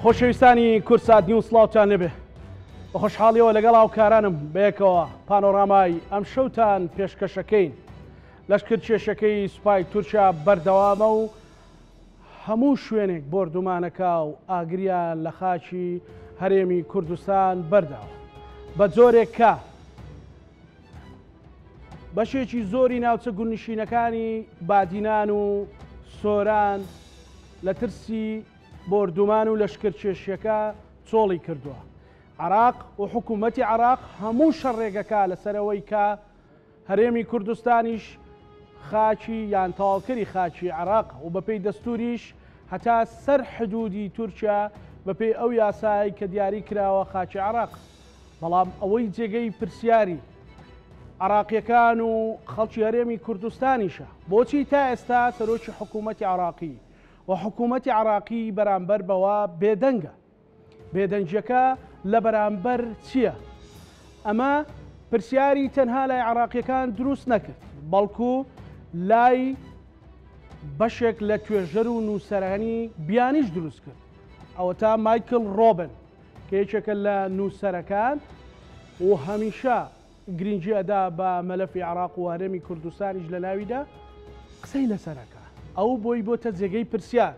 خۆشەویستانی کورسات نیوز سڵاوتان لێبێ بە خۆشحاڵیەوە لەگەڵ هاوکارانم بەیەکەوە پانۆرامای ئەم شەوتان پێشکەشەکەین. لەشکر کێشەکەی سوپای تورکیا بەردەوامە و هەموو شوێنێک بردومانەکە و ئاگریان لە خاچی هەرێمی کوردستان بەرداوە بە جۆرێک کە بەشێکی زۆری ناوچە گوندنشینەکانی بادینان و سۆران لە ترسی بردومان و لەشکر کێشیەکە چۆڵی کردووە. عراق و حکوومەتی عراق هەموو شەڕێگەکە لەسەرەوەی کە هەرێمی کوردستانیش خاچی یان تاواکەری خاچی عراق و بەپێی دەستوریش هەتا سەر حدودی تورکیا بەپێی ئەو یاسایی کە دیاری کراوە خاچی عراق. بەڵام ئەوەی جێگەی پرسیاری عراقیەکان و خەڵکی هەرێمی کوردستانیشە بۆچی تا ئێستا سەرۆکی حکوومەتی عراقی و حکوومەتی عراقی بەرامبەر بەوە بێدەنگە. بێدەنجەکە لە بەرامبەر چییە؟ ئەمە پرسیاری تەنها لای عراقیەکان دروست نەکرد، بەڵکو لای بەشێک لە توێژەر و نووسەرانی بیانیش دروست کرد. ئەوە تا مایکل ڕۆبن کە یەکێکە لە نووسەرەکان و هەمیشە گرنگی ئەدا بە مەلەفی عراق و هەرێمی کوردستانیش لە ناویدا قسەی لەسەرەکە. ئەو بۆی بۆتە جێگەی پرسیار.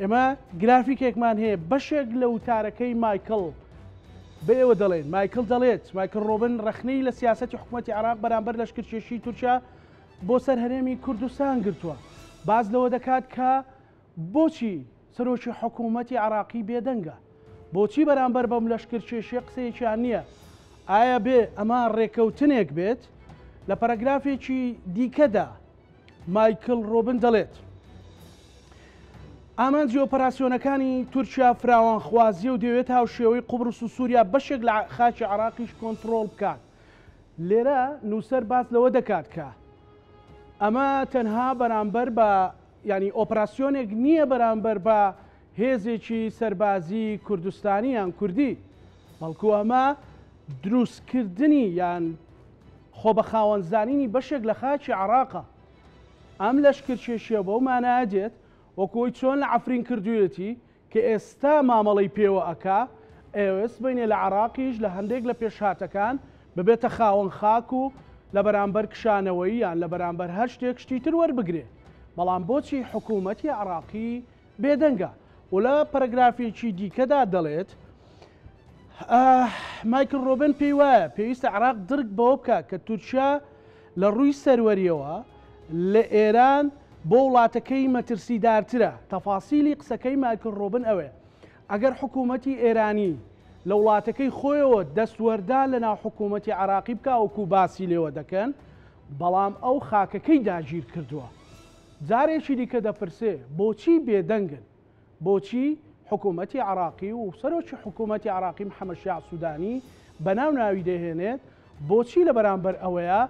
ئێمە گرافیکێکمان هەیە بەشێک لە وتارەکەی مایکل بە ئێوە دەڵێن. مایکل دەڵێت مایکل ڕۆبن ڕەخنەی لە سیاسەتی حکوومەتی عراق بەرامبەر لەشکر کێشی تورکیا بۆ سەر هەرێمی کوردستان گرتووە. باز لەوە دەکات کە بۆچی سەرۆکی حکوومەتی عراقی بێدەنگە، بۆچی بەرامبەر بەم لەشکر کێشیە قسەیەکیان نییە. ئایا بێ ئەمە ڕێکەوتنێک بێت؟ لە پەرەگرافێکی دیکەدا مایکل ڕۆبن دەڵێت ئامانجی ئۆپەراسیۆنەکانی تورکیا فراوانخوازیە و دەوێت هاوشێوەی قوبرس و سووریا بەشێک لە خاچی عراقیش کۆنتڕۆڵ بکات. لێرە نووسەر باس لەوە دەکات کە ئەمە تەنها بەرامبەر بە ینی ئۆپەراسیۆنێک نییە بەرامبەر بە هێزێکی سەربازی کوردستانی یان کوردی، بەڵکو ئەمە دروستکردنی یان خۆ بە خاوەنزانینی بەشێک لە خاچی عراقە. ئەم لەشکر کێشیە بەو مانایەدێت وەکۆی چۆن لە عەفرین کردوویەتی کە ئێستا مامەڵەی پێوە ئەکا ئێوەس بینێ لە عراقیش لە هەندێک لە پێشهاتەکان ببێتە خاوەن خاک و لە بەرامبەر کشانەوەی یان لە بەرامبەر هەر شتێک شتیتر وەربگرێ. بەڵام بۆچی حکوومەتی عراقی بێدەنگە؟ و لە پەرەگرافێکی دیکەدا دەڵێت مایکل ڕۆبن پێی وایە پێویستە عراق درک بەوە بکە کە تورکیا لە ڕووی سەروەریەوە لە ئێران بۆ وڵاتەکەی مەترسیدارترە. تەفاسیلی قسەکەی مایکل ڕۆبن ئەوێ ئەگەر حکوومەتی ئێرانی لە وڵاتەکەی خۆیەوە دەستوەردا لە ناو حکوومەتی عراقی بکە وەکو باسی لێوە دەکەن، بەڵام ئەو خاکەکەی داگیر کردووە. جارێکی دیکە دەپرسێ بۆچی بێدەنگن؟ بۆچی حکوومەتی عراقی و سەرۆکی حکوومەتی عراقی محەممەد شیاع سوودانی بەناو ناوی دەهێنێت بۆچی لە بەرامبەر ئەوەیە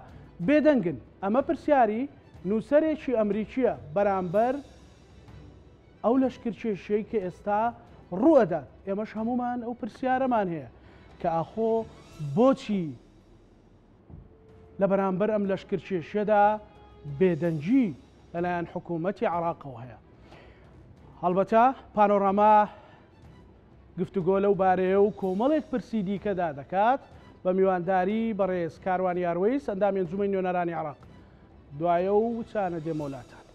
بێدەنگن؟ ئەمە پرسیاری نووسەرێکی ئەمریکیە بەرامبەر ئەو لەشکر کێشەی کە ئێستا ڕوئەدات. ئێمەش هەمومان ئەو پرسیارەمان هەیە کە ئاخۆ بۆچی لە بەرامبەر ئەم لەشکر کێشەدا بێدەنجی لەلایەن حکوومەتی عراقەوە هەیە. هەڵبەتە پانۆراما گفتوگۆ لەو بارەیە و کۆمەڵێک پرسی دیکەدا دەکات بە میوانداری بەڕێز کاروانی یاروەیس ئەندامی ئەنجومەی نوێنەرانی عراق. دوایە و چانە دێمەولاتان.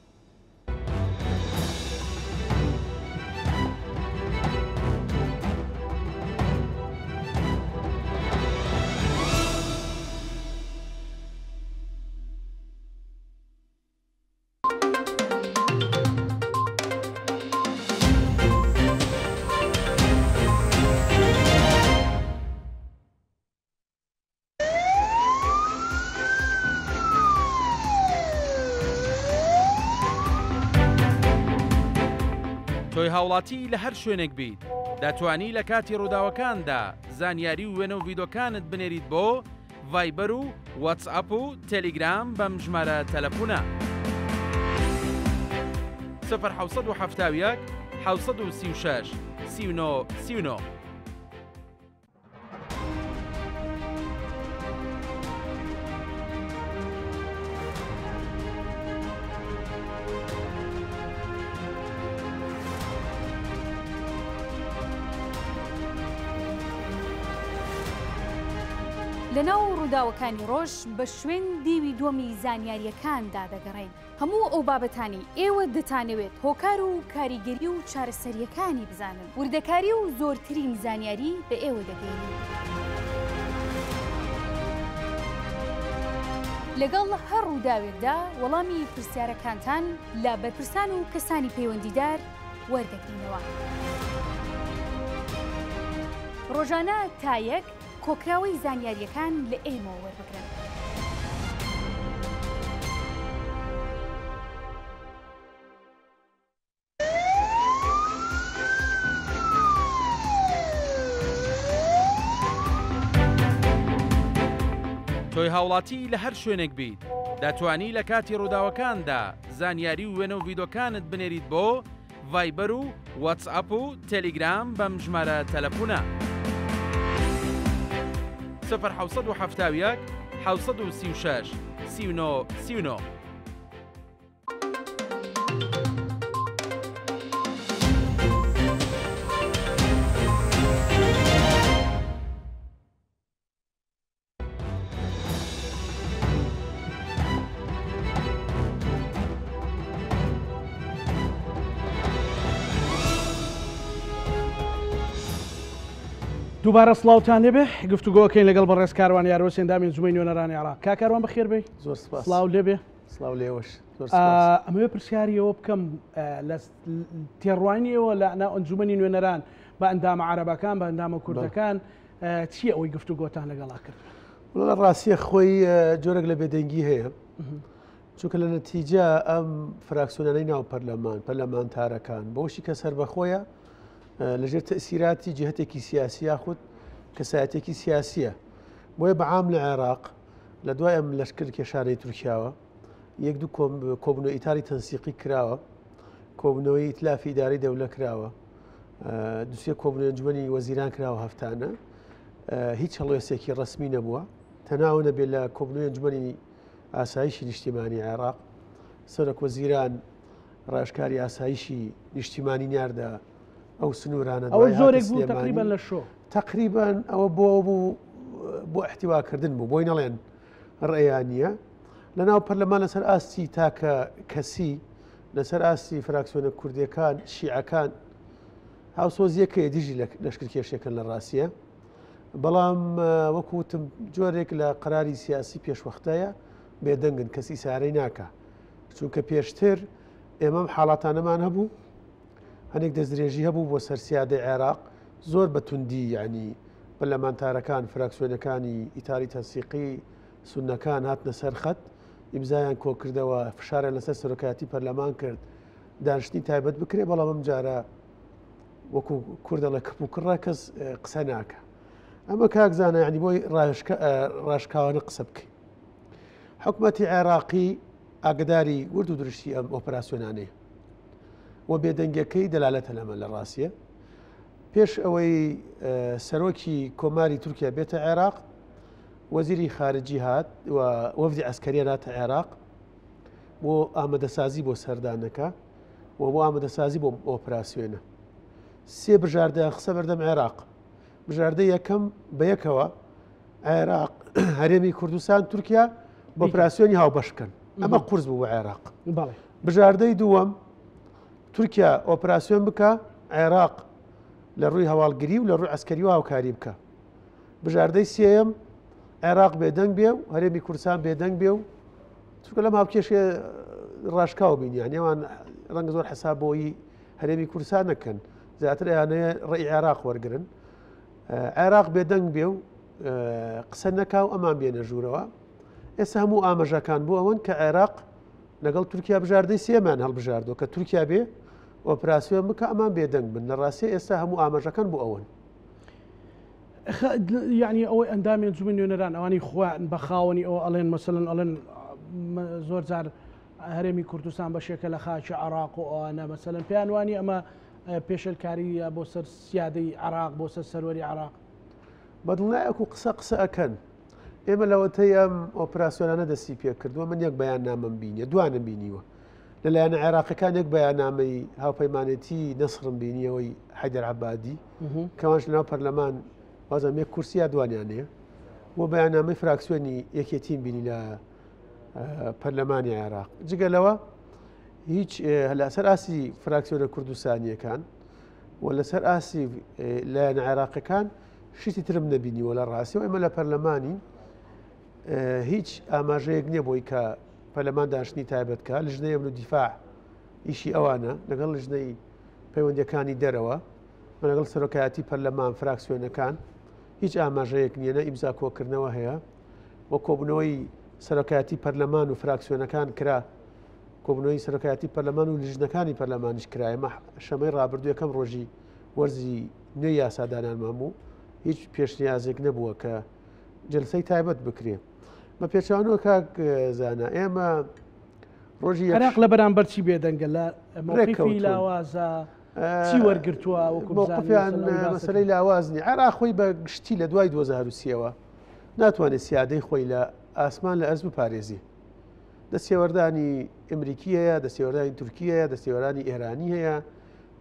تۆی هاوڵاتی لە هەر شوێنێک بیت دەتوانی لە کاتی ڕووداوەکاندا زانیاری و وێنە و ڤیدۆکانت بنێریت بۆ ڤایبەر و واتسئاپ و تەلیگرام بەم ژمارە تەلەفۆنە 070 736 39 39. لەناو ڕووداوەکانی ڕۆژ بە شوێن دیوی دووەمی زانیاریەکاندا دەگەڕین. هەموو ئەو بابەتانی ئێوە دەتانەوێت هۆکار و کاریگەری و چارەسەریەکانی بزانن. وردەکاری و زۆرترین زانیاری بە ئێوە دەگەین. لەگەڵ هەر ڕووداوێکدا وەڵامی پرسیارەکانتان لە بەرپرسان و کەسانی پەیوەندیدار وەردەگرینەوە. ڕۆژانە تا یەک کۆکراوەی زانیاریەکان لە ئێمەوە وەربگرن. تۆی هاوڵاتی لە هەر شوێنێک بیت دەتوانی لە کاتی ڕووداوەکاندا زانیاری و وێنە و ڤیدۆکانت بنێریت بۆ ڤایبەر و واتسئاپ و تەلیگرام بەم ژمارە تەلەفۆنە 1970 736 39 39. دووبارە سڵاوتان لێبێ گفتوگۆکەین لەگەڵ بە ڕێزکاروان یارۆ سێندامی زومەی نوێنەرانی عێراق. کاکاروان بەخێر بێ. زۆر سپاس. سڵاو لێبێ. سڵاو لێوەش. ئەمەوێ پرسیاریەوە بکەم لە تێڕوانیەوە لە ئەنجومەنی نوێنەران بە ئەندامە عەرەبەکان بە ئەندامە کوردەکان چییە ئەوەی گفتوگۆتان لەگەڵا کرد؟ لە ڕاستیە خۆی جۆرێک لە بێدەنگی هەیە چونکە لە نەتیجە ئەم فراکسیۆنانەی ناو پەرلەمانتارەکان بەوشی کە سەربەخۆیە لەژێر تەسیراتی جهتێکی سیاسی یاخود کەسایەتێکی سیاسیە. بۆیە بەعام لە عێراق لە دوای ئەم لەشکر کێشانەی تورکیاوە یەک دوو کۆبنەوەی ئیتاری تەنسیقی کراوە، کۆبنەوەی ئیتلافی ئیداری دەولە کراوە، دووسێ کۆبنەوەی ئەنجومەنی وەزیران کراوە هەفتانە، هیچ هەڵوێستێکی ڕسمی نەبووە. تەناو نەبێت لە کۆبنەوەی ئەنجومەنی ئاسایشی نیشتیمانی عێراق سەرۆک وەزیران ڕاشکاری ئاسایشی نیشتیمانی ناردا ئەو سنوورانە ئەوە زۆرێک بوو تقریبان لە شۆ تقریبان ئەوە بۆ احتیواکردن بوو بۆی نەڵێن ڕێیانە لەناو پەرلەمان لەسەر ئاستی تاکە کەسی لەسەر ئاستی فراکسیۆنە کوردیەکان شیعەکان هاوسۆزیەکەیە دیژی لەشکر کێشەکەن لە ڕاستیە. بەڵام وەکوتم جۆرێک لە قەراری سیاسی پێشوەختەیە بێدەنگن کەسی سارەی ناکە چونکە پێشتر ئێمەم حاڵاتانەمان هەبوو هەنێک دەستدرێژی هەبوو بۆ سەرسیادەی عێراق زۆر بەتوندی ینی پەرلەمانتارەکان فراکسیۆنەکانی ئیتاری تەنسیقی سونەکان هاتنە سەرخەت ئیمزایان کۆکردەوە فشارە لەسەر سەرۆکایەتی پەرلەمان کرد دانیشتنی تایبەت بکرێ بەڵام ئەم جارە وەکو کوردە لە کپ و کڕە کەس قسە ناکە. ئەمە کاکزانە ینی بۆی ڕاشکاوانە قسە بکەین. حکوومەتی عێراقی ئاگداری ورد و درشتی ئەم ئۆپراسیۆنانەیە و بێدەنگەکەی دەلالەتە لەمە لە ڕاستیە. پێش ئەوەی سەرۆکی کۆماری تورکیا بێتە عێراق وەزیری خارجی هات و وەفدی عەسکەریە هاتە عێراق بۆ ئامادەسازی بۆ سەردانەکە و بۆ ئامادەسازی بۆ ئۆپراسیۆنە. سێ بژاردە خسە بەردەم عێراق. بژاردە یەکەم بە یەکەوە عێراق هەرێمی کوردستان تورکیا بۆ ئۆپراسیۆنی هاوبەشکەن ئەمە قورس بوو بە عێراق. بژاردەی دووەم تورکیا ئۆپراسیۆن بکە عێراق لە ڕووی هەواڵگری و لە ڕووی عەسکەری و هاوکاری بکە. بژاردەی سێەم عێراق بێدەنگ بێ و هەرێمی کوردستان بێدەنگ بێ و چونکە لەم هاوکێشێ ڕاشکاو بینیان ئێوان ڕەنگە زۆر حسابەوەی هەرێمی کوردستان نەکەن زیاتر ئەیانەیە ڕێی عێراق وەرگرن. عێراق بێدەنگ بێ و قسە نەکاو ئەمان بێنە ژوورەوە. ئێستا هەموو ئاماژەکان بۆ ئەوەن کە عێراق لەگەڵ تورکیا بژاردەی سێمان هەڵبژاردەوە کە تورکیا بێ ئۆپراسیۆن بکە ئەمان بێدەنگ بن لە ڕاستی ئێستا هەموو ئاماژەکان بۆ ئەوەن. یعنی ئەوەی ئەندامی ئەنجومەنی نوێنەران ئەوانی خۆیان بە خاوەنی ئەوە ئەڵێن مەسەڵەن ئەڵێن زۆر جار هەرێمی کوردستان بەشێکە لە خاکی عێراق و ئەوانە مەسەڵەن پێیان وانی ئەمە پێشەلکاریە بۆ سەر سیادەی عێراق بۆ سەر سەروەری عێراق بەدڵنایەک و قسە ئەکەن. ئێمە لەوەتەی ئەم ئۆپراسیۆنانە دەستی پێ کردووە من یەک بەیان نامەم بینیە دوانم بینیوە لەلایەنە عێراقەکان یەک بەیاننامەی هاوپەیمانێتی نەسرم بینیەوەی حەیدەر عەبادی کەوانش لەناو پەرلەمان وازم یەک کورسیا دوانیانەیە بۆ بەیاننامەی فراکسیۆنی یەکێتیم بینی لە پەرلەمانی عێراق جگەلەوە هیچ لەسەر ئاسی فراکسیۆنە کوردستانیەکان و لەسەر ئاسی لایەنە عێراقەکان شتی ترم نەبینیوە لە ڕاستی و ئێمە لە پەرلەمانی هیچ ئاماژەیەک نییە بۆی کە پەرلەمان داشتنی تایبەتکە لژنەی ئەمن و دیفاع ئیشی ئەوانە لەگەڵ لژنەی پەیوەندیەکانی دەرەوە لەگەڵ سەرۆکایەتی پەرلەمان فراکسیۆنەکان هیچ ئاماژەیەک نییە نە ئیمزا کۆکردنەوە هەیە وە کۆبوونەوەی سەرۆکایەتی پەرلەمان و فراکسیۆنەکان کرا کۆبوونەوەی سەرۆکایەتی پەرلەمان و لیژنەکانی پەرلەمانیش کرایە شەمەی ڕابردوو یەکەم ڕۆژی وەرزی نوێی یاسادانانمان بوو هیچ پێشنیازێک نەبووە کە جلسەی تایبەت بکرێ بە پێچوانەوە کاک زانە ئێمە ڕۆژی عێراق لە بەرامبەر چی بێدەنگە لە موقفی لاوازە چی وەرگرتووە موقفیان مەسەلەی لاوازنی عێراق خۆی بە گشتی لە دوای 2023ەوە ناتوانێت سیادەی خۆی لە ئاسمان لە ئەرز بپارێزی دەستێوەردانی ئەمریکی هەیە دەستێوەردانی تورکی هەیە دەستێوەردانی ئێرانی هەیە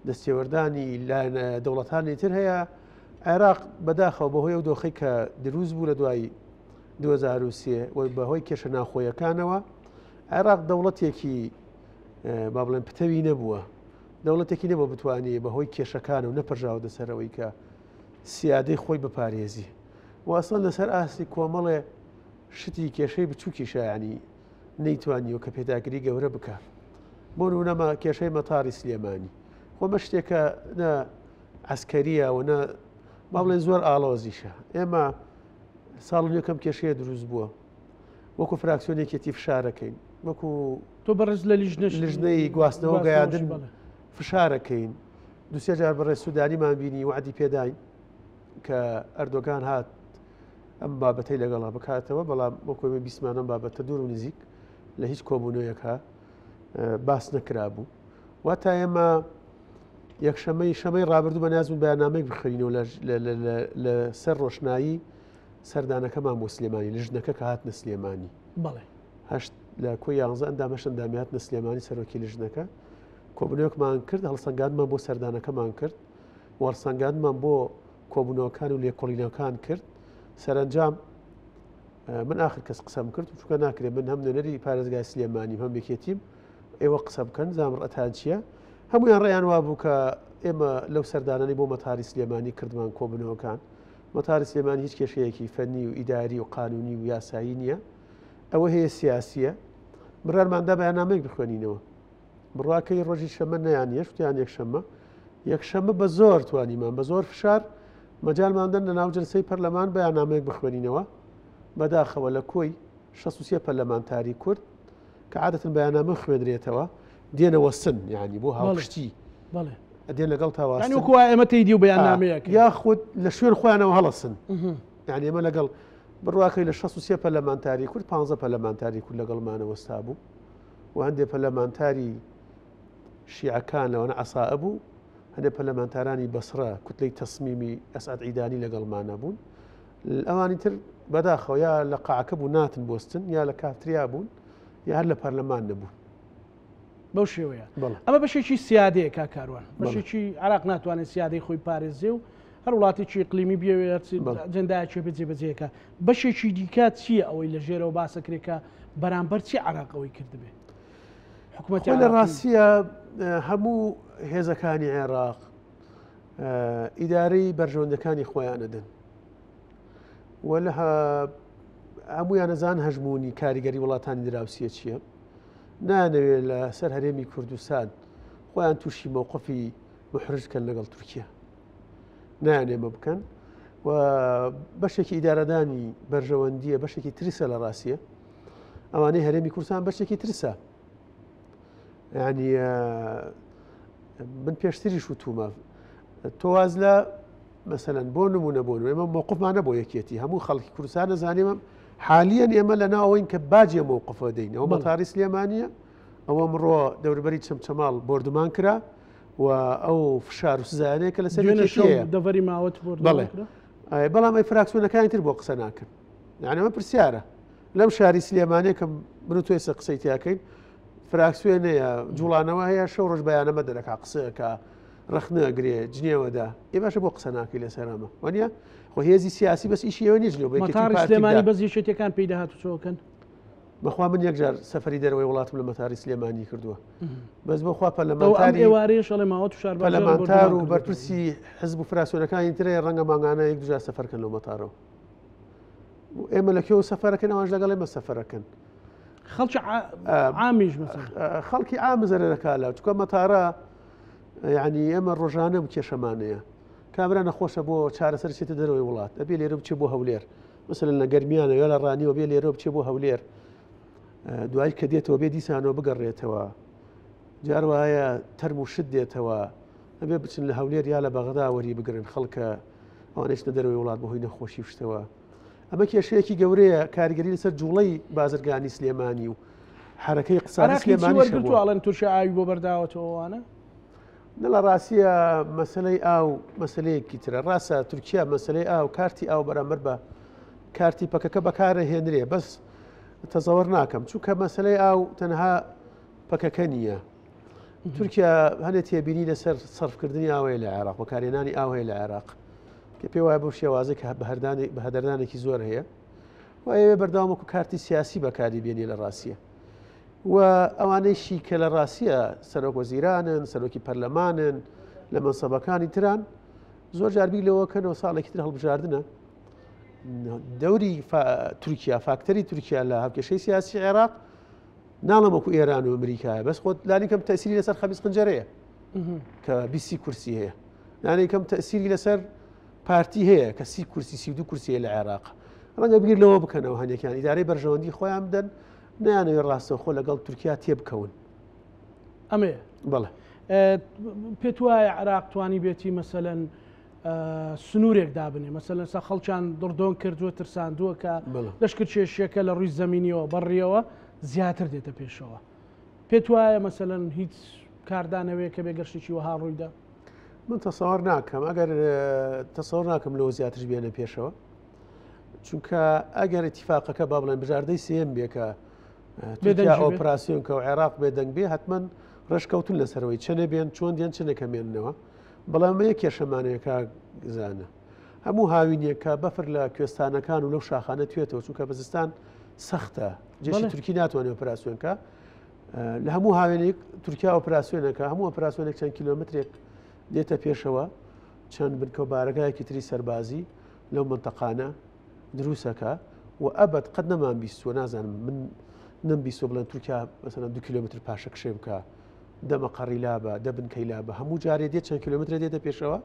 دەستێوەردانی دەوڵەتانی تر هەیە عێراق بەداخەوە بەهۆی ئەو دۆخی کە دروست بوو لە دوای 2023 و بەهۆی کێشە ناخۆیەکانەوە عێراق دەوڵەتێکی با بڵێن پتەوی نەبووە دەوڵەتێکی نەبوو بتوانێت بەهۆی کێشەکان و نەپەرژاوە دەسەرەوەی کە سیادەی خۆی بپارێزی واسڵ لەسەر ئاستی کۆمەڵێ شتی کێشەی بچووکی شایانی نەیتوانیەوە کە پێداگیری گەورە بکە بۆ نمونەما کێشەی مەتاری سلێمانی خۆمە شتێکە نە عسکەریە و نە با بڵێن زۆر ئاڵۆزیشە ئێمە ساڵ یەکەم کێشەیە دروست بووە وەکو فراکسیۆنێکێتی فشارەکەین وەکو تۆ بەڕێز لە لیژنەی گواستنەوە گەیاندن فشارەکەین دوسێ جار بەڕێز سوودانیمان بینی وعدی پێداین کە ئەردۆگان هات ئەم بابەتەی لەگەڵا بکاتەوە بەڵام وەکوێمە بیسمانم بابەتە دوور و نزیک لە هیچ کۆبوونەوەیەکە باس نەکرا بوو واتە ئێمە شەمەی ڕابردوو بە نازم بەیانامەی بخڕینەوە لە سەر ڕۆشنایی سەردانەکەمان بۆ سلێمانی لژنەکە کە هاتنە سلێمانی هەشت لە کۆی 11 ئەندامەش ئەندامی هاتنە سلێمانی سەرۆکی لژنەکە کۆبوونەوەکمان کرد هەڵسەنگاندمان بۆ سەردانەکەمان کرد وەرسەنگاندمان بۆ کۆبوونەوەکان و لێکۆڵینەوەکان کرد سەرنجام من آخر کەس قسەم کرد و چونکە ناکرێت من هەم نوێنەری پارێزگای سلێمانی هەم یەکێتیم ئێوە قسە بکەن زامڕەتان چییە هەمویان ڕێیان وا بوو کە ئێمە لەو سەردانانی بۆ مەتاری سلێمانی کردمان کۆبوونەوەکان مەتاری سلێمانی هیچ کێشەیەکی فەنی و ئیداری و قانونی و یاسایی نییە ئەوە هەیە سیاسیە بڕارماندا بەیانامەیەک بخوێنینەوە بڕواکەی ڕۆژی شەمە نەیان یەشتیان یەکشەمە بە زۆر توانیمان بە زۆر فشار مەجالماندن لە ناو جلسەی پەرلەمان بەیانامەیەک بخوێنینەوە بەداخەوە لە کۆی 63 پەرلەمانتاری کورد کە عادەتەن بەیانامە خوێنرێتەوە دێنەوە سن یعنی بۆ هاوپشتی ئەدێن لەگەڵ تاواسن ئێمە تێیدی و بەیانامەیەک یاخود لە شوێن خۆیانەوە هەڵەسن یعنی ئێمە لەگەڵ بڕواکەی لە 63 پەرلەمانتاری کورد 15 پەرلەمانتاری کورد لەگەڵمانەوەستا بوو و هەندێک پەرلەمانتاری شیعەکان لەوانە عەسائە بوو هەندێک پەرلەمانتارانی بەسرە کوتلەی تەسمیمی ئەسعەد عیدانی لەگەڵمانە بوون ئەوانی تر بەداخەوە یا لە قاعەکە بوو ناتن بۆستن یا لە کافتریا بوون یا هەر لە پەرلەمان نەبوون بەو شێوەیە ئەمە بەشێکی سیادەیە کاکاروان بەشێکی عێراق ناتوانێت سیادەی خۆی پارێزێ و هەر وڵاتێکی ئیقلیمی بێوێت جەندایەکی بەجێبەجێکە بەشێکی دیکە چییە ئەوەی لە ژێرەوە باسەکرێکە بەرامبەر چی عێراقەوەی کردبێ حکوومەتی لە ڕاستیە هەموو هێزەکانی عێراق ئیدارەی بەرژەوەندەکانی خۆیانەدەن و لە هەمویان نەزان هەژمونی کاریگەری وڵاتانی دراوسیە چییە نانەوێت لە سەر هەرێمی کوردستان خۆیان تووشی مووقفی محرجکەن لەگەڵ تورکیا نانێمە بکەن و بەشێکی ئیدارەدانی بەرژەوەندیە بەشێکی ترسە لە ڕاستیە ئەوانەی هەرێمی کوردستان بەشێکی ترسە ینی من پێشتری شوتومە تۆواز لە مەسەلەن بۆ نمونە بۆن ئێمە مووقفمانە بۆ یەکێتی هەموو خەڵکی کوردستان نەزانێمە حالیان ئێمە لە ناوەین کە باجێ مووقفە دەین ئەوە مەتاری سلێمانیە ئەوە مرۆ دەوروبەری چەمچەماڵ بردومان کرا و ئەو فشار و سزانەیە کە لە سەر دەڤەری ماوەت بەڵام ئەی فراکسیۆنەکانی تر بۆ قسە ناکەن یعنی ئەمە پرسیارە لەم شاری سلێمانەیە کە من و تۆی سە قسەی تیاکەین فراکسیۆنەیە جوڵانەوە هەیە شەو ڕۆژ بەیانەمە دەرەکا قسەکە ڕخنەگرێ جنێوەدا ئێ باشە بۆ قسە ناکەی لە سەرامە وانە خۆ هێزی سیاسی بەس ئیشیەوە نیژنەوە مەتاری سلێمانی بەزی شتێکان پێی داهاتوچۆکەن بەخوا من یەکجار سەفەری دەرەوەی وڵاتم لە مەتاری سلێمانی کردووە بەس بۆخوا پەرلەمانتاری ئێوارەیە شەڵێ ماوە و شار پەرلەمانتار و بەرپرسی حزب و فراسیۆنەکانی ترەیە ڕەنگە ماگانە یەک دوجار سەفەرکەن لەو مەتارەوە ئێمە لەکوێوە سەفەرەکەن ئەوانش لەگەڵ ئێمە سەفەرەکەن خەڵکی عامیش خەڵکی عام زەرەکە لە چکە مەتارە یعنی ئێمە ڕۆژانە و کێشەمانەیە کامرا نەخۆشە بۆ چارەسەر چێتە دەرەوەی وڵات ئەبێ لێرە بچێ بۆ هەولێر مثلەن لە گەرمیانە یا لە ڕانیەوە بێ لێرە بچێ بۆ هەولێر دوای کە دێتەوە بێ دیسانەوە بگەڕێتەوە جار وایە تەرم و شت دێتەوە ئەبێ بچن لە هەولێر یا لە بەغدا وەری بگرن خەڵکە ئەوانەش لە دەرەوەی وڵات بەهۆی نەخۆشی شتەوە ئەمە کێشەیەکی گەورەیە کاریگەری لەسەر جوڵەی بازرگانی سلێمانی و حرەکەی قسانی سلێمانیڵێن تووشە ئاوی بۆ بەرداوەتەوەوانە لە ڕاستیە مەسلەی ئاو مەسلەیەکی ترە ڕاستە تورکیا مەسلەی ئاو کارتی ئاو بەرامبەر بە کارتی پەکەکە بەکارە هێنرێ بەس تەزەوەر ناکەم چونکە مەسلەی ئاو تەنها پەکەکە نییە تورکیا هەنێت تێبینی لەسەر سەرفکردنی ئاوەیە لە عێراق بەکارهێنانی ئاوەیە لە عێراق کە پێی وایە بۆ شێوازێک بە هەدەردانێکی زۆر هەیە و ئەوێ بەرداوامەکو کارتی سیاسی بەکاری بێنی لە ڕاستیە و ئەوانەیشی کە لە ڕاستیە سەرۆک وەزیرانن سەرۆکی پەرلەمانن لە مەنسەبەکانی تران زۆر جاربی لەوەکەنەوە ساڵێکی تر هەڵبژاردنە دەوری تورکیا فاکتەری تورکیا لە هەڵکێشەی سیاسی عێراق ناڵەمەکو ئێران و ئەمریکایە بەس خۆت لانیکەم تەسیری لەسەر خەمیس قنجەرەیە کە 20 کورسی هەیە لانیکەم تەسیری لەسەر پارتی هەیە کە 30 کورسی 32 کورسیە لە عێراق ڕەنگە بگیر لەوە بکەنەوە هەنێکیان ئیدارەی بەرژەوەندی خۆیان بدەن نیانەوێ ڕاستە خۆ لەگەڵ تورکیا تێبکەون ئەمێ بەڵێ پێت وایە عێراق توانی بێتی مەسەلەن سنوورێک دابنێ مەسەلەن سا خەڵکیان دڕدۆن کردووە ترساندووە کە لەشکر کێشیەکە لە ڕووی زەمینیەوە بەڕێەوە زیاتر دێتە پێشەوە پێت وایە مەسەلەن هیچ کاردانەوەیە کە بێگەشتێکی وەها ڕوویدا من تەسەوەر ناکەم ئەگەر تەسەوەر ناکەم لەوە زیاترش بێنە پێشەوە چونکە ئەگەر اتفاقەکە با بڵێن بژاردەی سێم بێکە تورکیا ئۆپراسیۆن کە و عێراق بێدەنگ بێ حتمما ڕێژکەوتن لەسەرەوەی چنە بێن چۆن دێن چنەکە مێننەوە بەڵام یەک کێشەمانەیەکە زانە هەموو هاوینێکە بەفر لە کوێستانەکان و لەو شاخانە توێتەوە چونکە بەزستان سەختە جێشی تورکی ناتوانێت ئۆپراسیۆنکە لە هەموو هاوێنێک تورکیا ئۆپراسیۆنەکە هەموو ئۆپراسیۆنێک چەند کیلۆمترێک دێتە پێشەوە چەند بنکە و بارەگایەکی تری سەربازی لەو منتەقانە دروستەکە و ئەبەت قەت نەمان بیستوە نازانم من نمبیستۆ بڵێن تورکیا مەسەلەن 2 کیلۆمتر پاشە کشێ بکە دەمە قەڕی لابە دەبنکەی لابە هەموو جارێ دێت چەند کیلۆمتر دێتە پێشەوە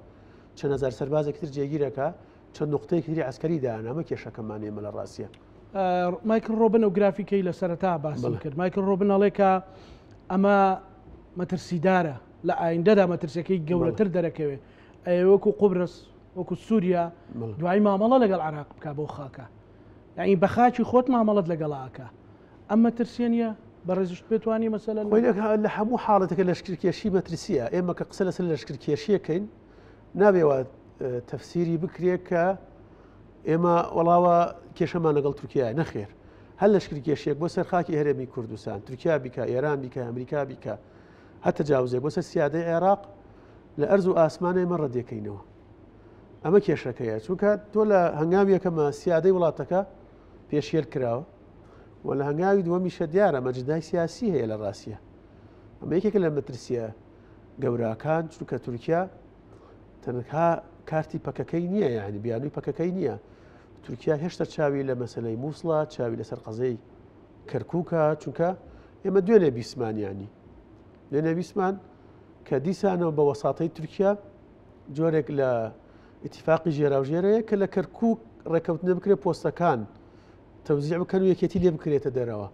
چەند هەزار سەربازێکی تر جێگیرەکە چەند نقطەیەکی تری عسکەری دایان ئەمە کێشەکەمان ئێمە لە ڕاستیە مایکل ڕۆبن و گرافیکەی لە سەرەتا باسی کرد مایکل ڕۆبن ئەڵێکە ئەمە مەترسیدارە لە ئایندەدا مەترسەکەی گەورەتر دەرەکەوێت وەکو قوبرس وەکو سووریا دوای مامەڵە لەگەڵ عێراق بکە بۆ خاکە یعنی بە خاکی خۆت مامەڵەت لەگەڵاکە ئەمە ترسێنە بەڕێزشت پێتوانی مەسەلەن لە هەموو حاڵەتەکە لەشکرکێشی مەترسیە ئێمە کە قسە لەسەر لەشکرکێشیەکەین نابێەوە تەفسیری بکرێت کە ئێمە وەڵاوە کێشەمان لەگەڵ تورکیای نەخێر هەر لەشکرکێشیەک بۆ سەر خاکی هەرێمی کوردستان تورکیا بیکە ئێران بیکە ئەمریکا بیکە هەتە جاوزێک بۆ سەر سیادەی عێراق لە ئەرز و ئاسمانە ئێمە ڕەدەکەینەوە ئەمە کێشەکەیە چونکە تۆ لە هەنگامیەکەمە سیادەی وڵاتەکە پێشێل کراوە و لە هەنگاوی دووەمیشە دیارە مەجدای سیاسی هەیە لە ڕاستیە ئەمە یەکێکە لە مەترسیە گەوراکان چونکە تورکیا تەنها کارتی پەکەکەی نییە یعنی بیانووی پەکەکەی نییە تورکیا هێشتا چاوی لە مەسلەی مووسڵە چاوی لەسەر قەزەی کەرکووکە چونکە ئێمە دوێنێ بیسمانیانی لێنە بیسمان کە دیسانەوە بە وەساتەی تورکیا جۆرێک لە ئیتیفاقی ژێراوژێرەیە کە لە کەرکووک ڕێکەوتنە بکرێت پۆستەکان تەوزیع بکەن و یەکێتی لێ بکرێتە دەرەوە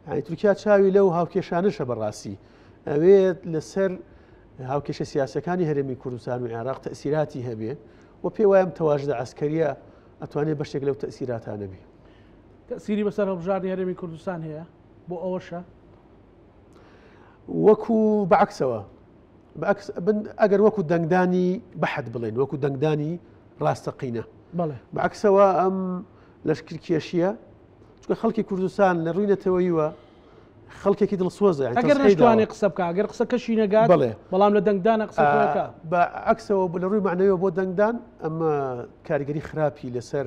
یعنی تورکیا چاوی لەو هاوکێشانەشە بەڕاستی ئەوێت لەسەر هاوکێشە سیاسەکانی هەرێمی کوردستان و عێراق تەسیراتی هەبێ و پێ وایم تەواژدە عسکەریە ئەتوانێت بەشێک لەو تەسیراتانە بێ تەسیری بەسەر هەڵبژاردننی هەرێمی کوردستان هەیە بۆ ئەوەشە وەکو بەعکسەوە ئەگەر وەکو دەنگدانی بەحەد بڵێن وەکو دەنگدانی ڕاستەقینە بەعکسەوە ئەم لەشکرکێشیە چونکە خەڵکی کوردستان لە ڕووی نەتەوەییوە خەڵکێکی دڵسۆزە ئەگەر نەشتوانێت قسە بکە ئەگەر قسە کەشی نەگات بەڵام لە دەنگدانە قسەکە بە عکسەوە لە ڕووی معنەوە بۆ دەنگدان ئەمە کاریگەری خراپی لەسەر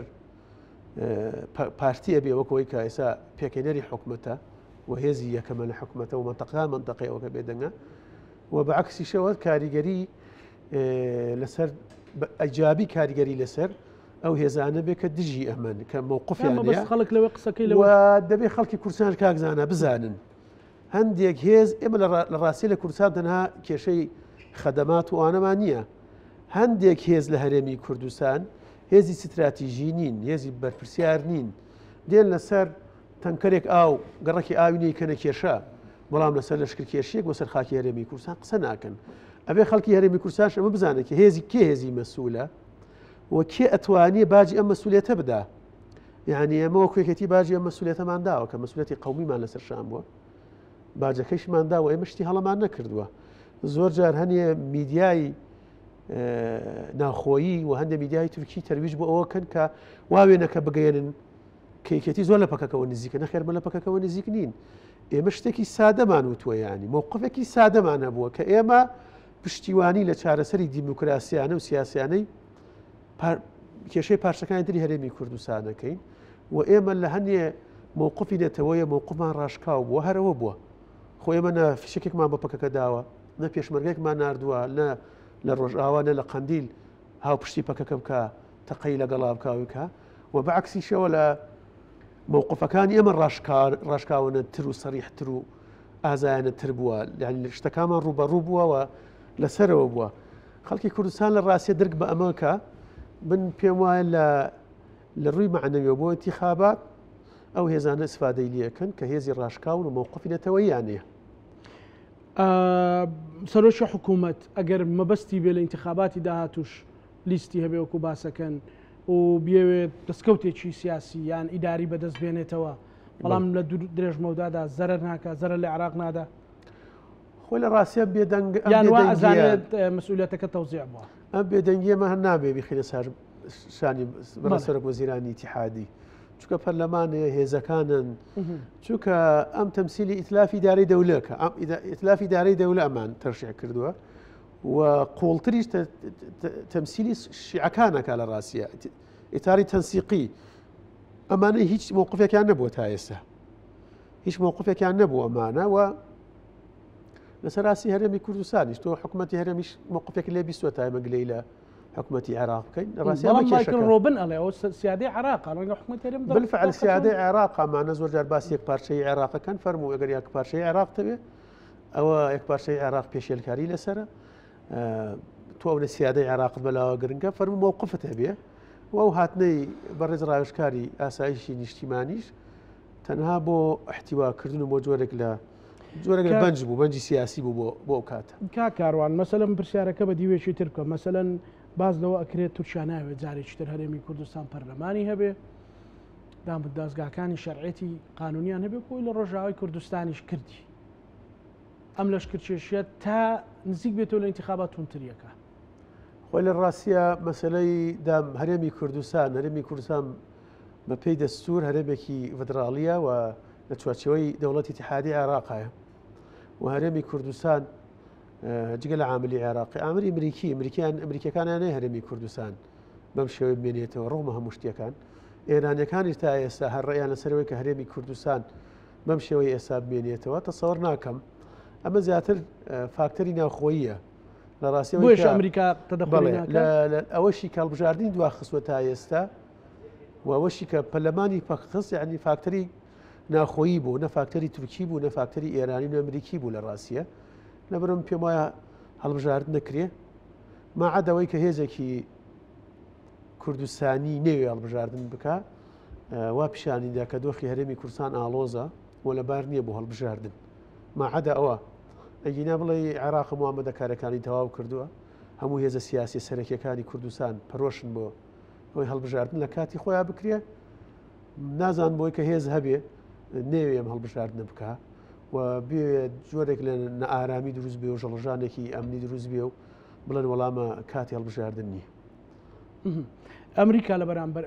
پارتی ئەبێ وەکەوەی کە ئێستا پێکەنەری حکومەتە و هێزی یەکەمە لە حکومەتە و منتەقەیەوەکە بێدەنگە و بە عکسیشەوە کاریگەری لەسەر ئەجابی کاریگەری لەسەر ئەو هێزانە بێ کە دژی ئەمن کە مووقفیان خەڵک لەوە قسەکەی لە دەبێت خەڵکی کوردستان کاکزانە بزانن هەندێک هێز ئێمە لە ڕاستی لە کوردستان تەنها کێشەی خەدەمات و ئانەمان نییە هەندێک هێز لە هەرێمی کوردستان هێزی ستراتیژی نین هێزی بەرپرسیار نین دێن لەسەر تەنکەرێک ئاو گەڕەکی ئاوینەی کەنە کێشە بەڵام لەسەر لەشکر کێشێک بۆ سەر خاکی هەرێمی کوردستان قسە ناکەن ئەبێ خەڵکی هەرێمی کوردستان ئەمە بزانێت کە هێزی کێ هێزی مەسوولە و کێ ئەتوانێ باجی ئەم مەسوولێتە بدا یعنی ئەمە وەکوێکەتی باجی ئەم مەسوولێتەمان داوە کە مەسوولەتی قەومیمان لەسەر شان بووە باجەکەیشمان داوە ئێمە شتی هەڵەمان نەکردووە زۆر جار هەنێ میدیای ناخۆیی و هەندێک میدیای تورکی تەرویج بۆ ئەوەکەن کە واوێنەکە بگەێنن کەیکەتی زۆر لە پەکەکەەوە نزیکە نەخێرمە لە پەکەکەەوە نزیک نین ئێمە شتێکی سادەمان وتووە ینی مووقفێکی سادەمان هەبووە کە ئێمە پشتیوانی لە چارەسەری دیموکراسیانە و سیاسیانەی کێشەی پارچەکانی دری هەرێمی کوردستانەکەین و ئێمە لە هەندێ مووقفی نێتەوەیە مووقفمان ڕاشکاو بووە هەرەوە بووە خۆ ئێمە نە فیشکێکمان بە پەکەکە داوە نە پێشمەرگێکمان نردووە لە ڕۆژئاوانە لە قەندیل هاو پشتی پەکەکە بکە تەقەی لەگەڵا بکاویکە و بەعکسیشەوە لە مووقفەکانی ئێمە ڕاشکاونەتر و سەریحتر و ئازایانەتر بووە یعنی شتەکانمان ڕوبەڕوو بووەوە لەسەرەوە بووە خەڵکی کوردستان لە ڕاستیە درک بە ئەمەکە من پێم وایە لە ڕووی معنەویەوە بۆ انتخابات ئەو هێزانە استفادەی لەکەن کە هێزی ڕاشکاون و مووقفی نەتەوەیانەیە سەرۆشی حکوومەت ئەگەر مەبەستی بێ لە انتخاباتی داهاتوش لیستی هەبێ وەکو باسەکەن و بێوێت دەستکەوتێکی سیاسی یان ئیداری بەدەست بێنێتەوە بەڵام لە درێژمەودادا زەرەر ناکە زەرەر لە عێراق نادا خۆی لە ڕاستیە بێدەنگ یانوا ئەزانێت مەسئولیەتەکە تەوزیع بووە ئەم بێدەنگیەمە هەر نابێ بخینە شانی بەڕێسەرک وەزیرانی ئیتیحادی چونکە پەرلەمانەیە هێزەکانن چونکە ئەم تەمسیلی ئیتلافی دارەی دەولەکە ئەم ئیتلافی دارەی دەولە ئەمان تەرشیع کردووە و قوڵتریش تەمسیلی شیعەکانەکە لە ڕاستیە ئیتاری تەنسیقی ئەمانە هیچ مووقفێکیان نەبووە تا ئێستا هیچ مووقفێکیان نەبووە ئەمانە و لەسەر ڕاستی هەرێمی کوردستانیش تۆ حکوومەتی هەرێمیش مووقفێک لێ بیستوە تا ئێمە گلەی لە حکوومەتی عێراق بکەین ڕۆبن ئەڵێ ئەو سیادەی عێراق بالفعل سیادەی عێراق ئەمانە زۆر جار باسی یەک پارچەی عێراقەکەن فەرموو ئەگەر یەک پارچەی عێراق دەبێ ئەوە یەک پارچەی عێراق پێشێلکاری لەسرە تۆ ئەو لە سیادەی عێراقت بەلاوە گرنگە فەرموو مووقفت هەبێ و ئەو هاتنەی بەڕێز ڕاوێژکاری ئاسایشی نیشتیمانیش تەنها بۆ احتیواکردن و بۆ جۆرێک لە بەنج بوو بەنجی سیاسی بوو بۆ کاتە کاروان مەسەلەن پرسیارەکە بە دیوێکی تر بکە مەسەلەن باز لەوە ئەکرێت تورکیا ناوێت جارێکی تر هەرێمی کوردستان پەرلەمانی هەبێ دامدازگاکانی شەرعێتی قانونیان هەبێ بۆی لە ڕۆژاوای کوردستانیش کردی ئەم لەشکرکێشیە تا نزیک بێتەوە لە انتخابات تونتریەکە خۆی لە ڕاستیە مەسلەی هەرێمی کوردستان بە پێی دەستور هەرێمێکی فدراڵیە و لە چوارچەوەی دەوڵەتی اتحادی عێراقایە و هەرێمی کوردستان جگە لە عاملی عێراقی ئامری ئەمریکیەکانیانەیە هەرێمی کوردستان بەم شێوەی بمێنێتەوە ڕۆمە هەموو شتێکان ئێرانیەکانیش تا ئێستا هەر ڕێیان لەسەرەوەی کە هەرێمی کوردستان بەم شێوەی ئێستا بمێنێتەوە تەسەوەر ناکەم ئەمە زیاتر فاکتەری ناوخۆییە لە ڕاستیەوەی ئەمریکا ئەوەشی کاڵبژاردننی دواخستوە تا ئێستا و ئەوەشی کە پەرلەمانی پەخست یعنی فاکتەری ناخۆیی بوو نە فاکتەری تورکی بوو نە فاکتەری ئێرانی و ئەمریکی بوو لە ڕاستیە لەبەرم پێم وایە هەڵبژارد نەکرێ ماعەدەوەی کە هێزێکی کوردستانی نەوێ هەڵبژاردن بکە وا پیشانیدا کە دۆخی هەرێمی کوردستان ئالۆزە و لەبار نییە بۆ هەڵبژاردن ماعەدە ئەوە ئەگینا بڵێ عێراقم ئامادەکارەکانی تەواو کردووە هەموو هێزە سیاسی سەرەکیەکانی کوردستان پەرۆشن بۆ ئەوەی هەڵبژاردن لە کاتی خۆیان بکرێ نازان بۆی کە هێز هەبێ نەوێم هەڵبژاردن بکە و بێت جۆرێک لە نەئارامی دروست بێ و ژەڵژانێکی ئەمنی دروست بێ و بڵێن وەڵامە کاتی هەڵبژاردن نییە ئەمریکا لە بەرامبەر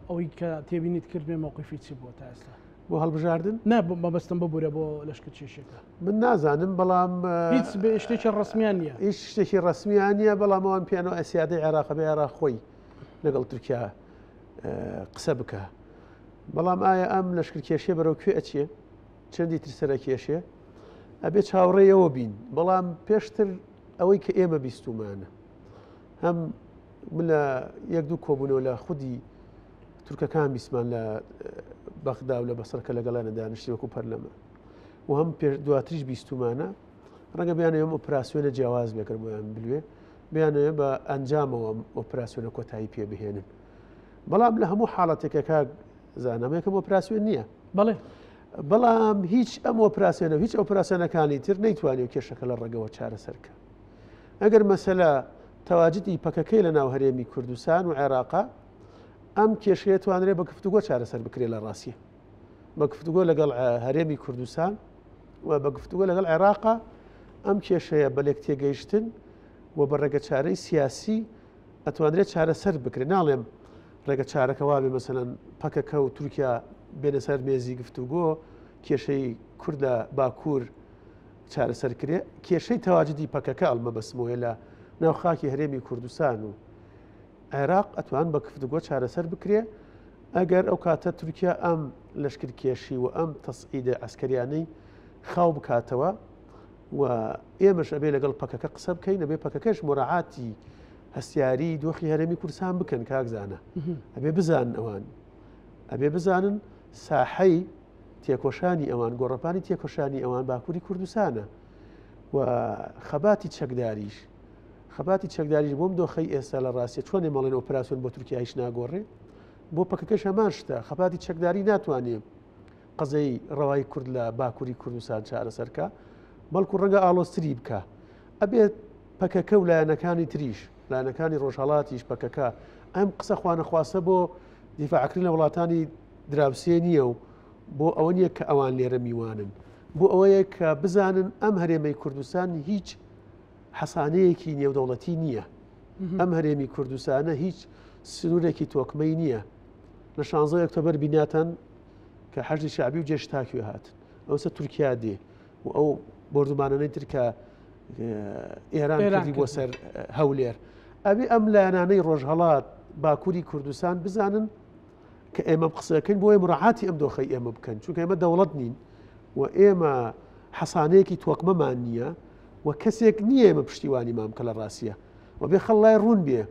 ئەوەی کە تێبینیت کرد بێ مووقفی چی بووە تا ئێستا بۆ هەڵبژاردن نا مەبەستم ببوورە بۆ لەشکر کێشێکە من نازانم بەڵام هیچ شتێکی ڕسمیان نییە هیچ شتێکی ڕسمیان نییە بەڵام ئەوان پیانەوە ئەسیادەی عێراق بە عێراق خۆی لەگەڵ تورکیا قسە بکە بەڵام ئایا ئەم لەشکر کێشێ بەرەو کوێ ئەچێ چەندی ترسەرە کێشێ ئەبێ چاوەڕێیەوە بین بەڵام پێشتر ئەوەی کە ئێمە بیستمانە هەم لە یەک دوو کۆبوونەوە لە خودی تورکەکان بیسمان لە بەغدا و لە بەسەرکە لەگەڵانە دانیشتی وەکو پەرلەمە و هەم دواتریش بیستمانە ڕەنگە بیانەوە ئۆپراسیۆنە جیاواز بێکرد بۆیان بلوێ بیانەوە بە ئەنجامەوە ئۆپراسیۆنە کۆتایی پێ بهێنن بەڵام لە هەموو حاڵەتێکە کاک زانامەیەکەم ئۆپراسیۆن نییە بەڵێ بەڵام هیچ ئەم ئۆپراسیۆنە هیچ ئۆپراسیۆنەکانی تر نەیتوانێت کێشەکە لە ڕێگەوە چارەسەرکە ئەگەر مەسەلا تەواجدی پەکەکەی لە ناو هەرێمی کوردستان و عێراقا ئەم کێشەیە توانرێت بە گفتوگۆ چارەسەر بکرێت لە ڕاستیە بە گفتوگۆ لەگەڵ هەرێمی کوردستان و بە گفتوگۆ لەگەڵ عێراقا ئەم کێشەیە بەلێک تێگەیشتن و بە ڕێگە چارەی سیاسی ئەتوانرێت چارەسەر بکرێت ناڵێم ڕێگە چارەکە وابێ مەسەلاً پەکەکە و تورکیا بێنە سەر مێزی گفتوگۆ کێشەی کوردە باکوور چارەسەر کرێ کێشەی تەواجدی پەکەکە ئەڵمە بەسمۆیە لە ناو خاکی هەرێمی کوردستان و عێراق ئەتوان بە گفتوگۆ چارەسەر بکرێ ئەگەر ئەو کاتە تورکیا ئەم لەشکر کێشی و ئەم تەسعیدە ئەسکەریانەی خاو بکاتەوە و ئێمەش ئەبێ لەگەڵ پەکەکە قسە بکەین ئەبێ پەکەکەش مراعاتی هەستیاری دۆخی هەرێمی کوردستان بکەن کاکزانە ئەبێ بزانن ئەوان ئەبێ بزانن ساحەی تێکۆشانی ئەوان گۆڕەپانی تێکۆشانی ئەوان باکووری کوردستانە و خەباتی چەکداریش بۆم دۆخەی ئێستا لە ڕاستیە چۆنێ مەڵێن ئۆپراسیۆن بۆ تورکیا هیچ ناگۆڕێ بۆ پەکەکەش هەمان شتە خەباتی چەکداری ناتوانێت قەزەی ڕەوای کورد لە باکووری کوردستان چارەسەرکە بەڵکو ڕەنگە ئاڵۆستری بکە ئەبێت پەکەکە و لایەنەکانی تریش لایەنەکانی ڕۆژهەڵاتیش پەکەکە ئەم قسە خوانەخواسە بۆ دیفاعکردن لە وڵاتانی دراوسێ نییە و بۆ ئەوە نییە کە ئەوان لێرە میوانن بۆ ئەوەیە کە بزانن ئەم هەرێمەی کوردستان هیچ حەسانەیەکی نێودەوڵەتی نییە ئەم هەرێمی کوردستانە هیچ سنوورێکی تۆکمەی نییە لە 16 ئۆکتۆبەر بیناتەن کە حەشدی شعبی و جێشتاکوێ هاتن ئەوسە تورکیا دێ و ئەو بردومانانەی تر کە ئێران کردی بۆ سەر هەولێر ئەبێ ئەم لایەنانەی ڕۆژهەڵات باکووری کوردستان بزانن کە ئێمە قسەکەین بۆ مڕعاتی ئەم دۆخەی ئێمە بکەن چونکە ئێمە دەوڵەت نین و ئێمە حەسانەیەکی تۆکمەمان نییە و کەسێک نییە ئێمە پشتیوانی مامکە لە ڕاستیە و بێ خەڵای ڕوون بێ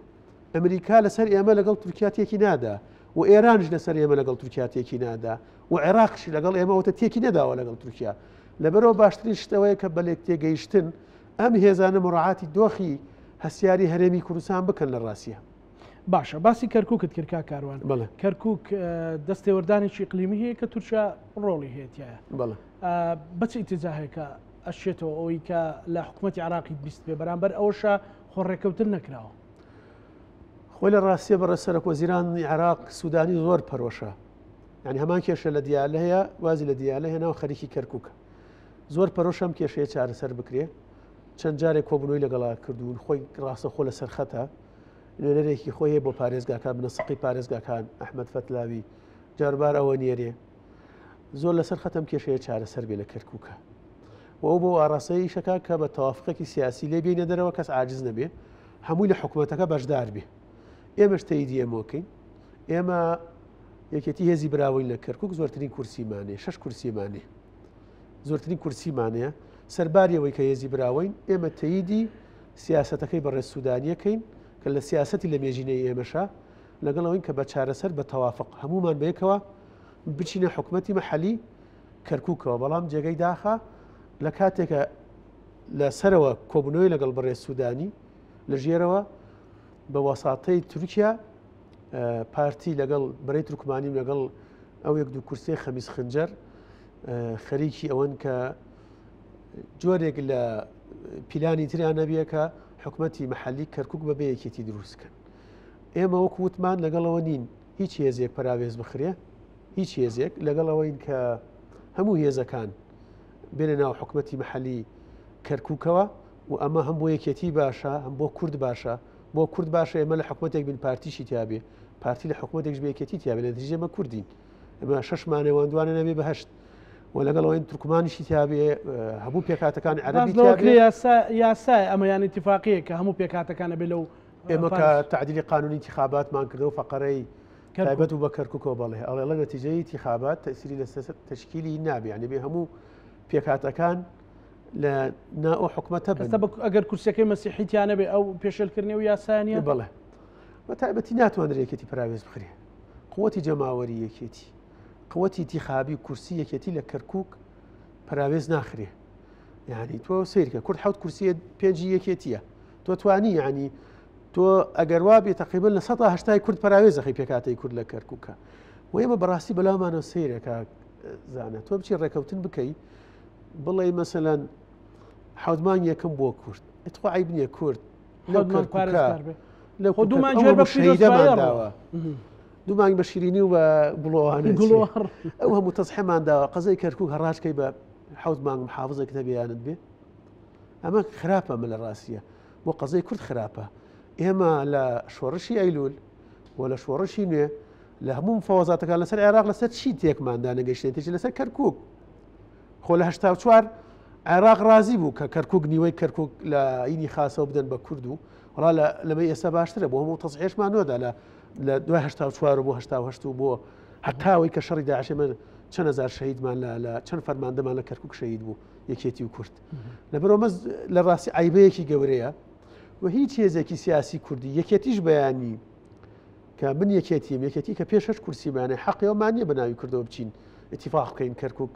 ئەمریکا لەسەر ئێمە لەگەڵ تورکاتێکی نادا و ئێرانش لەسەر ئێمە لەگەڵ تورکاتێکی نادا و عێراقشی لەگەڵ ئێمەوەتە تێکی نەداوە لەگەڵ تورکیا لەبەرەوە باشترین شتەوەیە کە بەلێک تێگەیشتن ئەم هێزانە مڕعاتی دۆخی هەستیاری هەرێمی کوردستان بکەن لە ڕاستیە باشە باسی کەرکووکت کرد کاروان کەرکووک دەستێوەردانێکی ئیقلیمی هەیە کە تورکیا ڕۆڵی هەیەتیایە بەچ ئیتیجاهەیەکە ئەشێتەوە ئەوەی کە لە حکوومەتی عراقی بیست بێ بەرامبەر ئەوەشە خۆڕێکەوتن نەکراوە خۆی لە ڕاستیە بەڕێ سەرۆک وەزیرانی عێراق سوودانی زۆر پەرۆشە یعنی هەمان کێشە لە دیالە هەیە وازی لە دیالە هێناوە خەریکی کەرکووکە زۆر پەرۆشەم کێشەیە چارەسەر بکرێ چەند جارێک کۆبنەوەی لەگەڵا کردوون خۆی ڕاستە خۆ لە سەرخەتە نوێنەرێکی خۆی بۆ پارێزگاکان بنەسەقی پارێزگاکان ئەحمەد فەتلاوی جاربار ئەوە نێرێ زۆر لەسەر خەتەم کێشەیە چارەسەر بێ لە کەرکووکە و ئەو بۆ ئاڕاستەی شەکە کە بە تەوافقێکی سیاسی لێ بینە دەرەوە کەس عاجز نەبێ هەمووی لە حکوومەتەکە بەشدار بێ ئێمەش تەیدی ئێمەکەین ئێمە یەکێتی هێزی براوین لە کەرکووک زۆرترین کورسیمانێ 6 کورسیمانێ زۆرترین کورسیمانەیە سەرباریەوەی کە هێزی براوین ئێمە تەیدی سیاسەتەکەی بەڕێز سوودانیەکەین کە لە سیاسەتی لە مێژینەی ئێمەشە لەگەڵەوەی کە بە چارەسەر بە تەوافق هەمومان بەیەکەوە بچینە حکوومەتی مەحەلی کەرکووکەوە بەڵام جێگەی داخە لە کاتێکە لە سەرەوە کۆبنەوەی لەگەڵ بەڕێز سوودانی لە ژێرەوە بە وەساتەی تورکیا پارتی لەگەڵ بەرەی تورکمانی لەگەڵ ئەو یەک دوو کورسەی خەمیس خنجەر خەریکی ئەوەن کە جۆرێک لە پیلانی تریان نەبیە کە حکوومەتی مەحەلی کەرکووک بە بەیەکێتی دروستکەن ئێمە وەکو وتمان لەگەڵەوە نین هیچ هێزێک پراوێز بخرێ هیچ هێزێک لەگەڵەوەین کە هەموو هێزەکان بێنە ناو حکوومەتی مەحەلی کەرکووکەوە و ئەمە هەم بۆ یەکێتی باشە هەم بۆ کورد باشە بۆ کورد باشە ئێمە لە حکوومەتێک بن پارتیشی تیاابێ پارتی لە حکوومەتێک بەیەکێتی تیاابێ لە نتیجەمە کوردین ئەمە 6 مانەوەندوانە نەبێ بەهشت و لەگەڵەوەی تورکمانیشی تیاابێ هەموو پێکاتەکان عەربی یاسای ئەمەیان اتفاقیە کە هەموو پێکاتەکانە بێ لەو ئێمە کە تعدیلی قانونی انتخاباتمان کردەوە فقەرەی تایبەت و بە کەرکووکەوە بەڵێ ئەڵێ نەتیجەی انتخابات تەسیری لە تشکیلی نابێ یعنی بێ هەموو پێکاتەکان لە ناو حکومەتە ئەگەر کورسەکەی مەسیحیتیانە بێ ئەو پێشەلکردنی و یاسانیە بڵێ بە تایبەتی ناتوانێت یەکێتی پراوێز بخرێ قوەتی جەماوەری یەکێتی قوەتی انتخابی کورسی یەکێتی لە کەرکووک پراوێز ناخرێ یعنی تۆ سیرکە کورد حوت کورسیە پێنجی یەکێتیە تۆ توانی ینی تۆ ئەگەر وا بێ تقریبا لە 180 کورد پراوێز دەخی پێکاتی کورد لە کەرکووکە و ئێمە بەڕاستی بەلاومانە سیرەکە زانە تۆ بچی ڕێکەوتن بکەی بڵێ مەسەلاً حەوتمان یەکەم بۆ کورد ئەتخوا عیب نییە کورد دوو مانگ بە شیرینی و بە گوڵۆوانە ئەو هەموو تەزحێمان داوە قەزەی کەرکووک هەڕاشکەی بە حەوت مانگ محافظێک دەبیانت بێ ئەمە خراپە مە لە ڕاستیە بۆ قەزەی کورد خراپە ئێمە لە شۆڕشی ئەیلول و لە شۆڕشی نوێ لە هەموو فەوەزاتەکان لەسەر عێراق لەسەر چی تێکماندا نەگەیشتێتی لەسەر کەرکووک خۆ لە 84 عێراق ڕازی بوو کە کەرکووک نیوەی کەرکووک لە ئینی خاسەوە بدەن بە کورد و وڵا لەمە ئێستا باشترە بۆ هەموو تەزحێشمان نۆدا لە 1984 بۆ 1970 بۆ هەتاوەی کە شەڕی داعش من چەند هزار شەهیدمان لە چەند فەرماندەمان لە کەرکووک شەهید بوو یەکێتی و کورد لەبەرەوە لە ڕاستی عیبەیەکی گەورەیە و هیچ هێزێکی سیاسی کوردی یەکێتیش بەیانی کە من یەکێتی کە پێش هەش کورسیمانێ حەقیەوەمان نییە بە ناوی کردەوە بچین اتفاق بکەین کەرکووک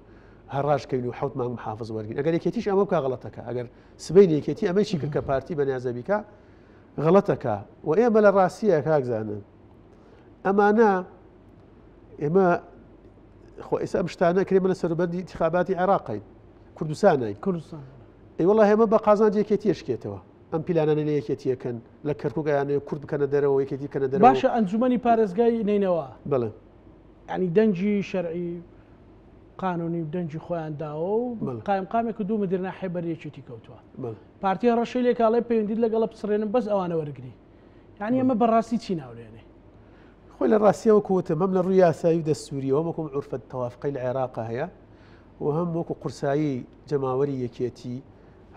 هەڕاشکەین و حەوت مانگ محافظ وەرگین ئەگەر یەکێتیش ئەمە بکە غەڵەتەکە ئەگەر سبەی یەکێتی ئەمەی کرد کە پارتی بەنیازەبیکە غەڵەتەکە و ئێمە لە ڕاستیە کاکزانن ئەمانە ئێمە خۆ ئێستا ئەم شتانە کرێمە لە سەروبەری انتخاباتی عێراقین کوردستانی کوردستان ئەی وەڵا هێمە بە قازان یەکێتی شکێتەوە ئەم پیلانانە لە یەکێتیەکەن لە کەرکووکیانە کورد بکەنە دەرەوە یەکێتی کەنە دەرەوە باشە ئەنجومەنی پارێزگای نینەوە بڵێ ینی دەنجی شەرعی قانونی و دەنجی خۆیان داوە و قایمقامێک و دوو مدیرنا حێبەر یەکێتی کەوتووە پارتی ڕەشەی لێکاڵی پەیوەندیت لەگەڵە بسڕێنن بەس ئەوانە وەرگری یعنی ئەمە بەڕاستی چی ناولێنێ خۆی لە ڕاستیەوە کوتە مەم لە ڕووی یاسایی و دەستوریەوە وەکم عورفەت تەوافقی لە عێراقا هەیە و هەم وەکو قورسایی جەماوەری یەکێتی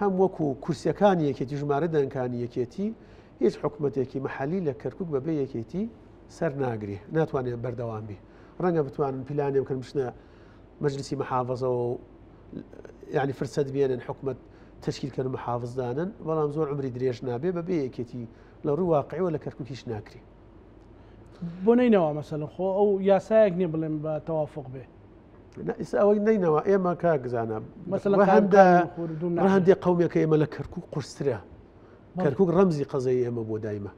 هەم وەکو کورسیەکانی یەکێتی ژمارە دەنگەکانی یەکێتی هیچ حکوومەتێکی مەحەلی لە کەرکووک بەبێ یەکێتی سەر ناگرێ ناتوانێت بەردەوام بێ ڕەنگە بتوانن پیلانێ بکەن بشنە مەجلیسی محافظەوە و یعنی فرسەت بێنن حکوومەت تشکیلکەن و محافظدانن بەڵام زۆر عمری درێژ نابێ بەبێ یەکێتی لە ڕووی واقعیەوە لە کەرکووک هیچ ناکرێ بۆ نینەوە مەسەلەن خۆ ئەو یاسایەک نییە بڵێن بە تەوافق بێ ئەوەی نینەوە ئێمە کاگزانە هەندێک قومێکە ئێمە لە کەرکووک قورسترە کەرکووک ڕەمزی قەزەی ئێمە بۆ دایمە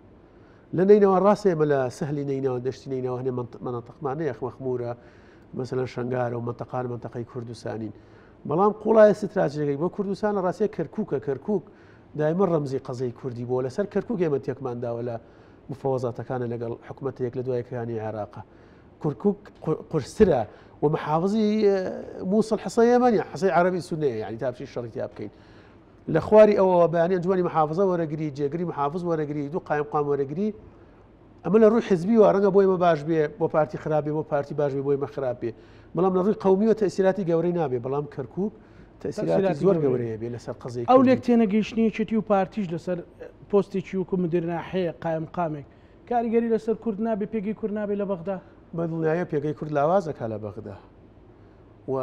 لە نینەوە ڕاستە ئێمە لە سەهلی نینەوە دەشتی نینەوە هەنێ منەتەقمانەیە مەخمورە مەسەلەن شەنگارە و منتەقەی کوردستانین بەڵام قوڵایە استراتیژیەکەی بۆ کوردستان لە ڕاستیە کەرکووکە کەرکووک دایمە ڕەمزی قەزەی کوردی بۆ لەسەر کەرکووک ئێمە تێکمانداوە لە مفەوەزاتەکانە لەگەڵ حکوومەتێک لە دوایەکانی عێراقا کورکووک قورسترە و محافظی مووسڵ حسەی ئێمەنیە حسەی عەرەبی سونەیە یعنی تابشی شەڕێکیا بکەین لە خواری ئەوە بەیانی ئەنجومەنی محافظە وەرەگری جێگری محافظ وەرەگری دوو قایمقام وەرەگری ئەمە لە ڕووی حزبی و ڕەنگە بۆی مە باش بێ بۆ پارتی خراپێ بۆ پارتی باش بێ بۆی مە خراپ بێ بەڵام لە ڕووی قەومیەوە تەئسیراتی گەورەی نابێ بەڵام کەرکووک تەئسیراتی زۆر گەورەیە بێ لەسەر قەزەی ئەو لێک تێنەگەیشتنیەتی و پارتیش لەسەر پۆستێکی وکو مدیرناحەیە قایمقامێک کاریگەری لەسەر کورد نابێ پێگەی کورد نابێ لە بەغدا بەدڵنیایە پێگەی کورد لاوازەکە لە بەغدا و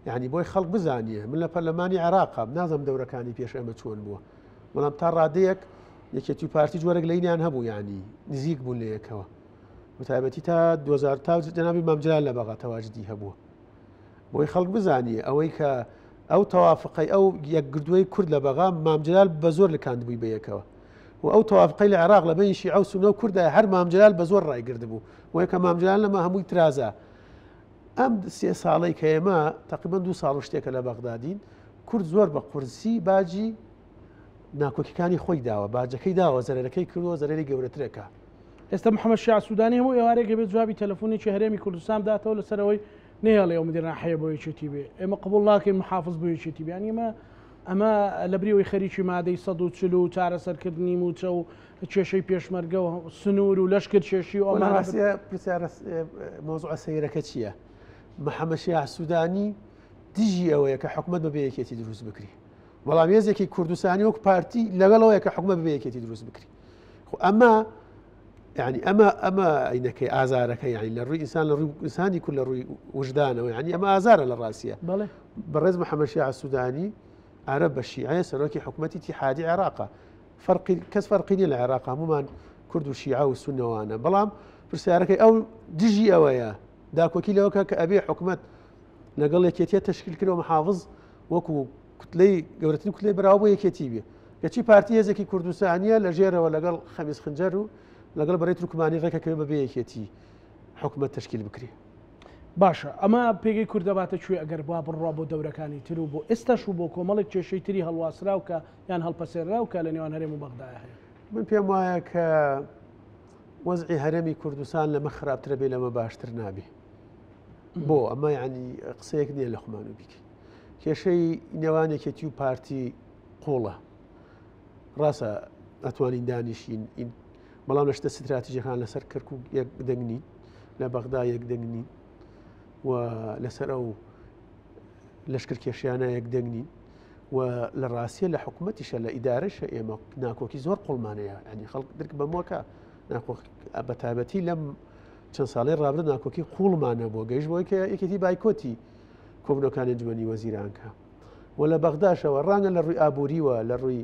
یعنی بۆی خەڵک بزانیە من لە پەرلەمانی عێراقا نازەم دەورەکانی پێش ئەمە چۆن بووە بەڵام تا ڕادەیەک یەکێتی پارتی جوەرەك لەینیان هەبوو ینی نزیک بوون لە یەکەوە بەتایبەتی تا 2000 تا جەنابی مامجلال لە بەغا تەواجدی هەبووە بۆی خەڵک بزانیە ئەوەی کە ئەو تەوافقی ئەو یەکگردووەی کورد لە بەغا مامجلال بە زۆر لەکاند بووی بە یەکەوە و ئەو تەوافقی لە عێراق لە بینی شیعە و سونە و کوردە هەر مامجلال بە زۆر ڕایگرد بوو و یەکە مامجلال لەمە هەمووی ترازە ئەم 3 ساڵەی کە ئێمە تقریبا 2 ساڵ شتێکە لە بەغدادین کورد زۆر بە قورسی باجی ناکۆکیەکانی خۆی داوە باجەکەی داوە زەرەرەکەی کردووە زەرەری گەورەترەکە ئێستا محەممەد شیع سوودانی هەموو ئێوارێکە بێت جوابی تەلەفۆنێکی هەرێمی کوردستان داتەوە لەسەرەوەی نێڵێ ئەو مدیرناحەیە بۆ یەکێتی بێ ئێمە قبول ناکەین محافظ بۆ یەکێتی بێ ئەمە ئەمە لە بریەوەی خەریکی مادەی 140 چارەسەرکردنی موچە و کێشەی پێشمەرگە و سنوور و لەشکرد کێشی و ئەمە مۆزوع سەیرەکە چییە؟ محەممەد شیع سوودانی دژی ئەوەیە کە حکومت بە بەیەکێتی دروست بکری، بەڵام هێزێکی کوردستانی وەک پارتی لەگەڵەوەیە کە حکومت بە بەیەکێتی دروست بکری. ئەمە يعني ئەمە عینەکەی ئازارەکە یعنی لە ڕووی ئینسان لە ڕووی ئینسانی کورد لە ڕووی وجدانەوە یعنی ئەمە ئازارە لە ڕاستیە. بەڕێز محەممەد شیع سوودانی عرب بە شیعە سەرۆکی حکوومەتی اتحادی عێراقە، کەس فەرقی نیە لە عێراق، هەمومان کورد و شیعە و سونەوانە، بەڵام پرسیارەکەی ئەو دژی ئەوەیە داکۆکی لەوەکە کە ئەبێ حکوومەت لەگەڵ یەکێتیە تشکیلکردەوە محافظ وەکو کوتلەی گەورەترین کوتلەی بەراو بۆ یەکێتی بێ. کەچی پارتی هێزێکی کوردستانیە لە ژێرەوە لەگەڵ خەمیس خنجەر و لەگەڵ بەڕێی تورکمانی ڕێکەکەوێ بەبێ یەکێتی حکوومەت تشکیل بکرێ. باشە ئەمە پێگەی کوردەباتە کوێ ئەگەر با بڕوا بۆ دەورەکانی تر و بۆ ئێستاش و بۆ کۆمەڵێک کێشەی تری هەڵواسراوکە یان هەڵپەسێراوکە لە نێوان هەرێم و بەغدایە هەیە. من پێم وایە کە وەزعی هەرێمی کوردستان لەمە خراپترە بێ لەمە باشتر نابێ. بۆ ئەمە یعنی قسەیەک نییە لە خومان و بیکە. کێشەی نێوانێکێتی و پارتی قوڵە ڕاستە ئەتوانین دانیشین بەڵام لە شتە استراتیژیەکان لەسەر کەرکووک یەک دەنگنین، لە بەغدا یەک دەنگنین و لەسەر ئەو لەشکر کێشیانە یەک دەنگنین و لە ڕاستیە لە حکوومەتیشە لە ئیدارەشە ئێمە ناکۆکی زۆر قوڵمانەیە ینی خەڵک درک بەمۆکە بە تایبەتی لەم چەند ساڵی ڕابردە ناکۆکی قوڵمانە بۆ گەیشت بۆی کە یەکێتی بایکۆتی کۆبنەکانی انجمەنی وەزیرانکە و لە بەغداشەوە ڕاگە لە ڕووی ئابووریوە لە ڕووی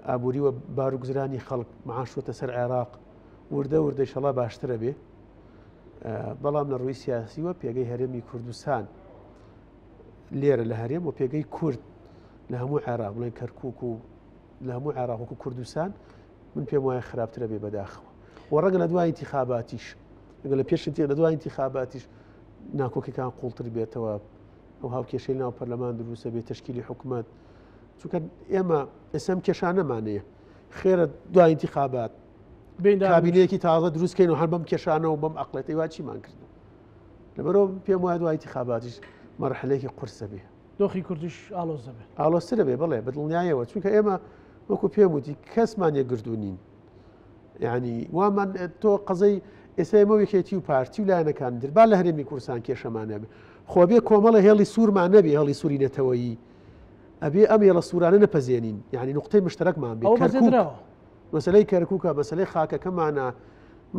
ئابووریوە باروگزرانی خەڵک معاشوتە سەر عێراق وردە وردەی شەڵا باشترە بێ، بەڵام لە ڕووی سیاسیوە پێگەی هەرێمی کوردستان لێرە لە هەرێم و پێگەی کورد لە هەموو عێراق بڵێن کەرکووک و لە هەموو عێراق و کوردستان من پێم وایە خراپترە بێ بەداخەوە و ڕەنگە لە دوای انتیخاباتیش لە پێش لە دوای انتیخاباتیش ناکۆکیەکان قوڵتر بێتەوە ئەو هاوکێشەی ناو پەرلەمان دروستە بێت تشکیلی حکوومەت چونکە ئێمە ئێسم کێشانەمانەیە خێرە دوای انتیخابات کابینەیەکی تازە دروستکەین و هەر بەم کێشانەوە بەم عەقڵەتی وا چیمان کردن لەبەرەوە پێم وایە دوای انتیخاباتیش مەرحلەیەکی قورسە بێ دۆخی کوردیش ئالۆزە بێ ئالۆزترە بێ بڵێ بەدڵنیایەوە چونکە ئێمە وەکو پێم وتی کەسمان یەکگردو نین یعنی وامان تۆ قەزەی ئێستا ئێمە یەکێتی و پارتی و لایەنەکان در با لە هەرێمی کوردستان کێشەمانە بێ خۆ بێ کۆمەڵە هێڵی سوورمان نەبێ هەڵی سووری نەتەوەیی ئەبێ ئەم هێڵە سوورانە نەپەزێنین یعنی نقطەی مشترەکمان بێ مەسەلەی کەرکووکە مەسەلەی خاکەکەمانە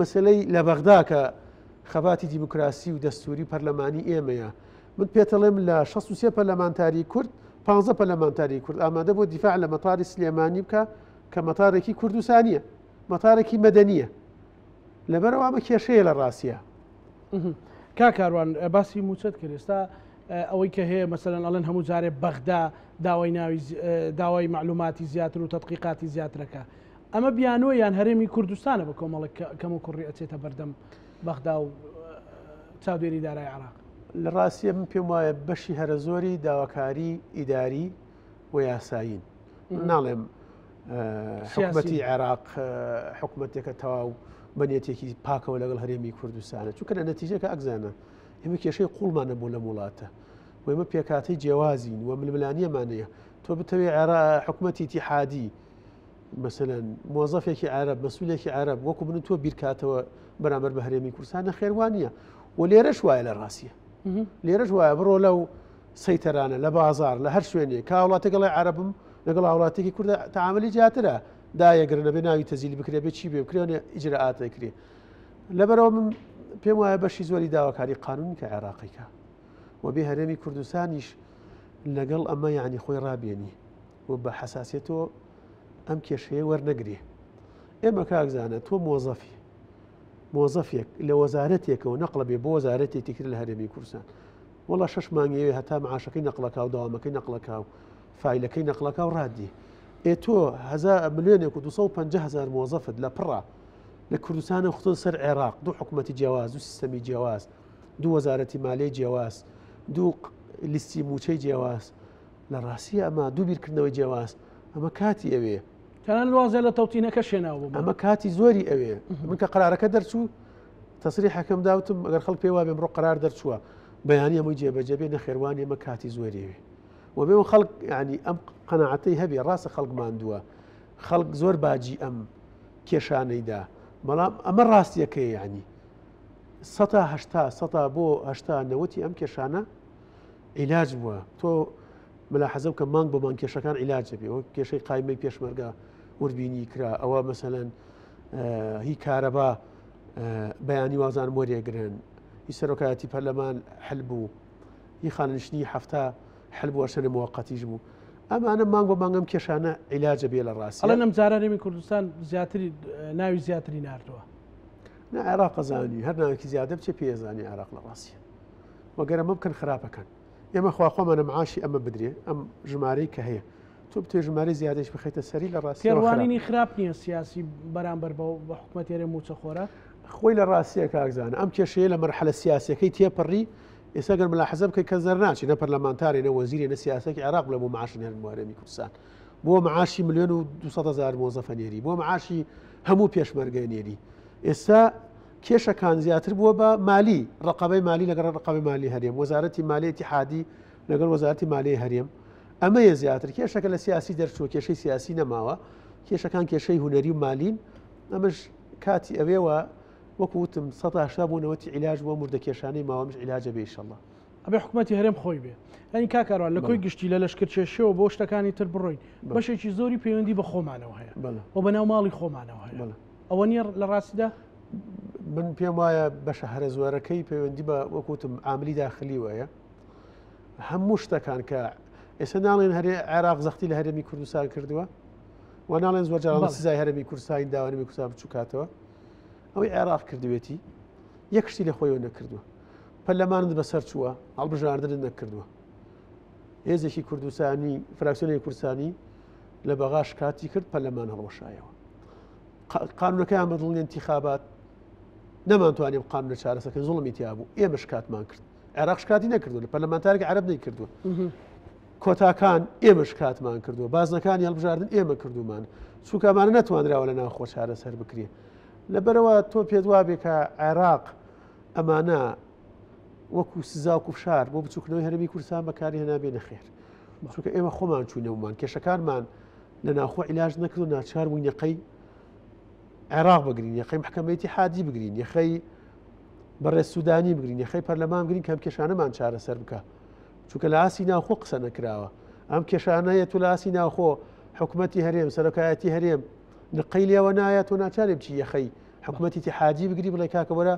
مەسەلەی لە بەغدا کە خەباتی دیموکراسی و دەستوری پەرلەمانی ئێمەیە من پێتەڵێم لە 63 پەرلەمانتاری کورد 15 پەرلەمانتاری کورد ئامادە بۆ دیفاع لە مەتاری سلێمانی بکە کە مەتارێکی کوردستانیە مەتارێکی مەدەنیە لەبەرەوە ئەمە کێشەیە لە ڕاستیە. کاکاروان باسی موچەت کرد ئێستا ئەوەی کە هەیە مەسەلەن ئەڵێن هەموو جارێ بەغدا داوای معلوماتی زیاتر و تەدقیقاتی زیاترەکە ئەمە بیانوە یان هەرێمی کوردستانە بە کۆمەڵک کەم و کوڕی ئەچێتە بەردەم بەغدا و چاودێری دارای عێراق لە ڕاستیە من پێم وایە بەشی هەرە زۆری داواکاری ئیداری و یاسایین ناڵێم حکوومەتی عێراق حکوومەتێکە تەواو بەنیەتێکی پاکەوە لەگەڵ هەرێمی کوردستانە چونکە لە نەتیجەکە ئەگزانە ئێمە کێشەی قوڵمانە بۆ لە وڵاتە و ئێمە پێکاتی جیاوازین و ململانیەمانەیە تۆ بتەوێ حکوومەتی اتحادی مثلەن مۆزەفێکی عەرەب مەسئولێکی عەرەب وەکو بن تۆ بیرکاتەوە بەرامبەر بە هەرێمی کوردستانە خێوانیە و لێرەش وایە لە ڕاستیە لێرەش وایە بڕۆ لەو سەیتەرانە لە بازار لە هەر شوێنێ کا وڵاتە گەڵی عەرەبم لەگەڵ وڵاتێکی کوردە تەعاملی جیاترە دایەگرنە بێ ناوی تەزیلی بکرێ بێ چی بێ بکرێنێ ئیجرئاتە کرێ لەبەرەوە من پێم وایە بەشی زۆری داواکاری قانونی کە عێراقیکە و بێ هەرێمی کوردستانیش لەگەڵ ئەمە یعنی خۆی ڕابێنی و بە حەساسیەتەوە ئەم کێشەیە وەرنەگرێ ئێمە کاکزانە تۆ مۆزەفێک لە وەزارەتێکەوە نەقڵە بێ بۆ وەزارەتێکی کرد لە هەرێمی کوردستان وەڵا 6 مانگەوێ هەتا معاشەکەی نەقڵەکە و داوامەکەی نەقڵەکە و فایلەکەی نەقڵەکە و ڕادی تۆ 1,250,000 مۆزەفت لە پڕە لە کوردستانە خۆ سەر عێراق دوو حکوومەتی جیاواز و سیستەمی جیاواز دوو وەزارەتی مالیەی جیاواز دوو لیستی موچەی جیاواز لە ڕاستیە ئەمە دوو بیرکردنەوەی جیاواز ئەمە کاتی ئەوێ تەنان وازە لە تەوتینەکە شێناوە ئەمە کاتی زۆری ئەوێ من کە قرارەکە دەرچوو تەسری حەکەم داوتم ئەگەر خەڵک پێی وابێ بڕۆ قرار دەرچووە بەیانی ئەمەی جێبەجێ بێ نەخێوانی ئەمە کاتی زۆری ئەوێ و بێ خەڵک ینی ئەم قەناعەتەی هەبێ ڕاستە خەڵک ماندووە خەڵک زۆر باجی ئەم کێشانەیدا بەڵام ئەمە ڕاستیەکەی یعنی 100 بۆ 90 ئەم کێشانە عیلاج بووە تۆ ملاحەزە بکە مانگ بۆ مانکێشەکان عیلاجە بێ وەک کێشەی قایمەی پێشمەرگە وردبینی کرا ئەوە مەسەلەن هی کارەبا بەیانی وازان وەرێگرن هی سەرۆکایەتی پەرلەمان حل بوو هی خانشنی هەفتە حل بووە شەرە موەقەتیش بوو ئەمانە مانگ بۆ مانگەم کێشانە عیلاجە بێ لە ڕاستی ئەڵێ نەمجارە هەرێمی کوردستان زیاتری ناوی زیاتری ناردووە نە عێراق قەزانی هەر ناوێکی زیادە بچێ پێزانی عێراق لە ڕاستیە وەگەر ئەمە بکەن خراپەکەن ئێمە خواخۆمانە معاشی ئەمە بدرێ ئەم ژمارەی کە هەیە تۆ بتێ ژمارە زیادەش بخیتە سەری لە ڕاستی پێڕوانینی خراپ نییە سیاسی بەرامبەر بە حکوومەت هێرێ موچەخۆرە خۆی لە ڕاستیە کاکزانە ئەم کێشەیە لە مەرحلە سیاسەکەی تێپەڕی ئێستا گەر ملاحەزە بکەی کە زەر ناچی نە پەرلەمانتارێ نە وەزیرێ نە سیاسەکی عێراق بڵێ بۆ معاشن هێرن وارەمی کوردستان بۆ معاشی 1,200,000 مۆزەفە نێری بۆ معاشی هەموو پێشمەرگە نێری ئێستا کێشەکان زیاتر بووە بە مالی ڕقەبەی مالی لەگەڵ ڕقەبەی مالی هەرێم وەزارەتی مالی اتحادی لەگەڵ وەزارەتی مالی هەرێم ئەمەیە زیاتر کێشەکە لە سیاسی دەرچووە کێشەی سیاسی نەماوە کێشەکان کێشەی هوەری و مالین ئەمەش کاتی ئەوێوە وەکو وتم 100 بوونەوەتی عیلاج بۆ مردە کێشانەی ماوەمش عیلاجە بێ ئینشەڵڵا ئەبێ حکوومەتی هەرێم خۆی بێ ئەنی کاکاروان لە کۆی گشتی لە لەشکرچێشەوە بۆ شتەکانی تر بڕۆین بەشێکی زۆری پەیوەندی بە خۆمانەوە هەیە بۆ بەناو ماڵی خۆمانەوە هەیە ئەوە نییە لە ڕاستیدا من پێم وایە بەشە هەرە زۆرەکەی پەیوەندی بە وەکوتم عاملی داخلی وایە هەموو شتەکان کە ئێستا ناڵێن هەرێ عێراق زەختی لە هەرێمی کوردستان کردووە و ناڵێن زۆر جاڵ سزای هەرێمی کوردستانی داوانەمی کوردستان بچووکاتەوە ئەوەی عێراق کردوێتی یەکشتی لە خۆیەوە نەکردووە پەرلەمانت بەسەر چووە هەڵبژاردنت نەکردووە هێزێکی کوردستانی فراکسیۆنێکی کوردستانی لە بەغاش کاتی کرد پەرلەمان هەڵوەشایەوە قانونەکەیان بەدڵنی انتخابات نەمانتوانێت قانونە چارەسەکە زوڵمی تیا بوو ئێمەش کاتمان کرد عێراق شکاتی نەکردو لە پەرلەمانتارێکی عەرەب نەیکردووە کۆتاکان ئێمەش کاتمان کردووە بازنەکانی هەڵبژاردن ئێمە کردومان سوکەمانە نەتوانراوە لە ناوخۆ چارەسەر بکرێ لەبەرەوە تۆ پێت وابێ کە عێراق ئەمانە وەکو سزا و کوفشار بۆ بچووکنەوەی هەرێمی کوردستان بەکاری هێنابێ نەخێر چونکە ئێمە خۆمان چوونەوەمان کێشەکانمان لە ناوخۆ عیلاج نەکرد و ناچار بووین یەقەی عێراق بگرین یەخەی محکەمەی اتحادی بگرین یەخەی بەڕێز سوودانی بگرین یەخەی پەرلەمان بگرین کەم کێشانەمان چارەسەر بکە چونکە لە ئاسی ناوخۆ قسە نەکراوە ئەم کێشانەیە تو لە ئاسی ناوخۆ حکوومەتی هەرێم سەرۆکایەتی هەرێم نقەی لێوە نایە تۆ ناچارێ بچی یەخەی حکوومەتی اتحادی بگری بڵێ کاکە وەرە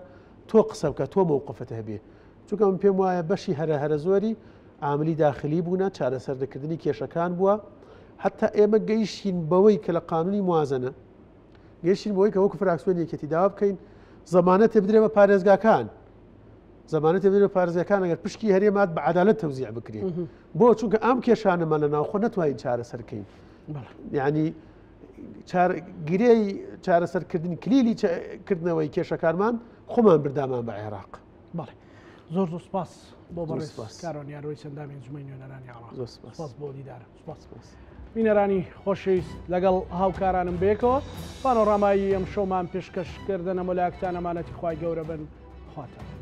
تۆ قسە بکە تۆ موقفت هەبێ چونکە من پێم وایە بەشی هەرە زۆری عاملی داخلی بوونە چارەسەردەکردنی کێشەکان بووە حتا ئێمە گەیشتین بەوەی کە لە قانونی موازنە گەیشتین بەوەی کە وەکو فراکسیۆنی یەکێتی داوا بکەین زەمانەت بدرێ بە پارێزگاکان زەمانەت بدرێ بە پارێزگاکان ئەگەر پشکی هەرێمات بە عەدالەت تەوزیع بکرێت بۆ چونکە ئەم کێشانەمان لە ناوخۆ نەتوانین چارەسەرکەین یعنی گرێی چارەسەرکردنی کلیلی کردنەوەی کێشەکارمان خۆمان بردامان بە عێراق بەڵێ زۆر سوپاس بۆ بەڕێز کارۆنیاروی سەندامی ئەنجومەی نوێنەرانی عێراق سوپاس بۆ دیدارە بینەرانی خۆشەویست لەگەڵ هاوکارانم بێکەوە پانۆڕامایی ئەم شەومان پێشکەشکردنە مەلایەکتان ئەمانەتی خوای گەورە بن خواتە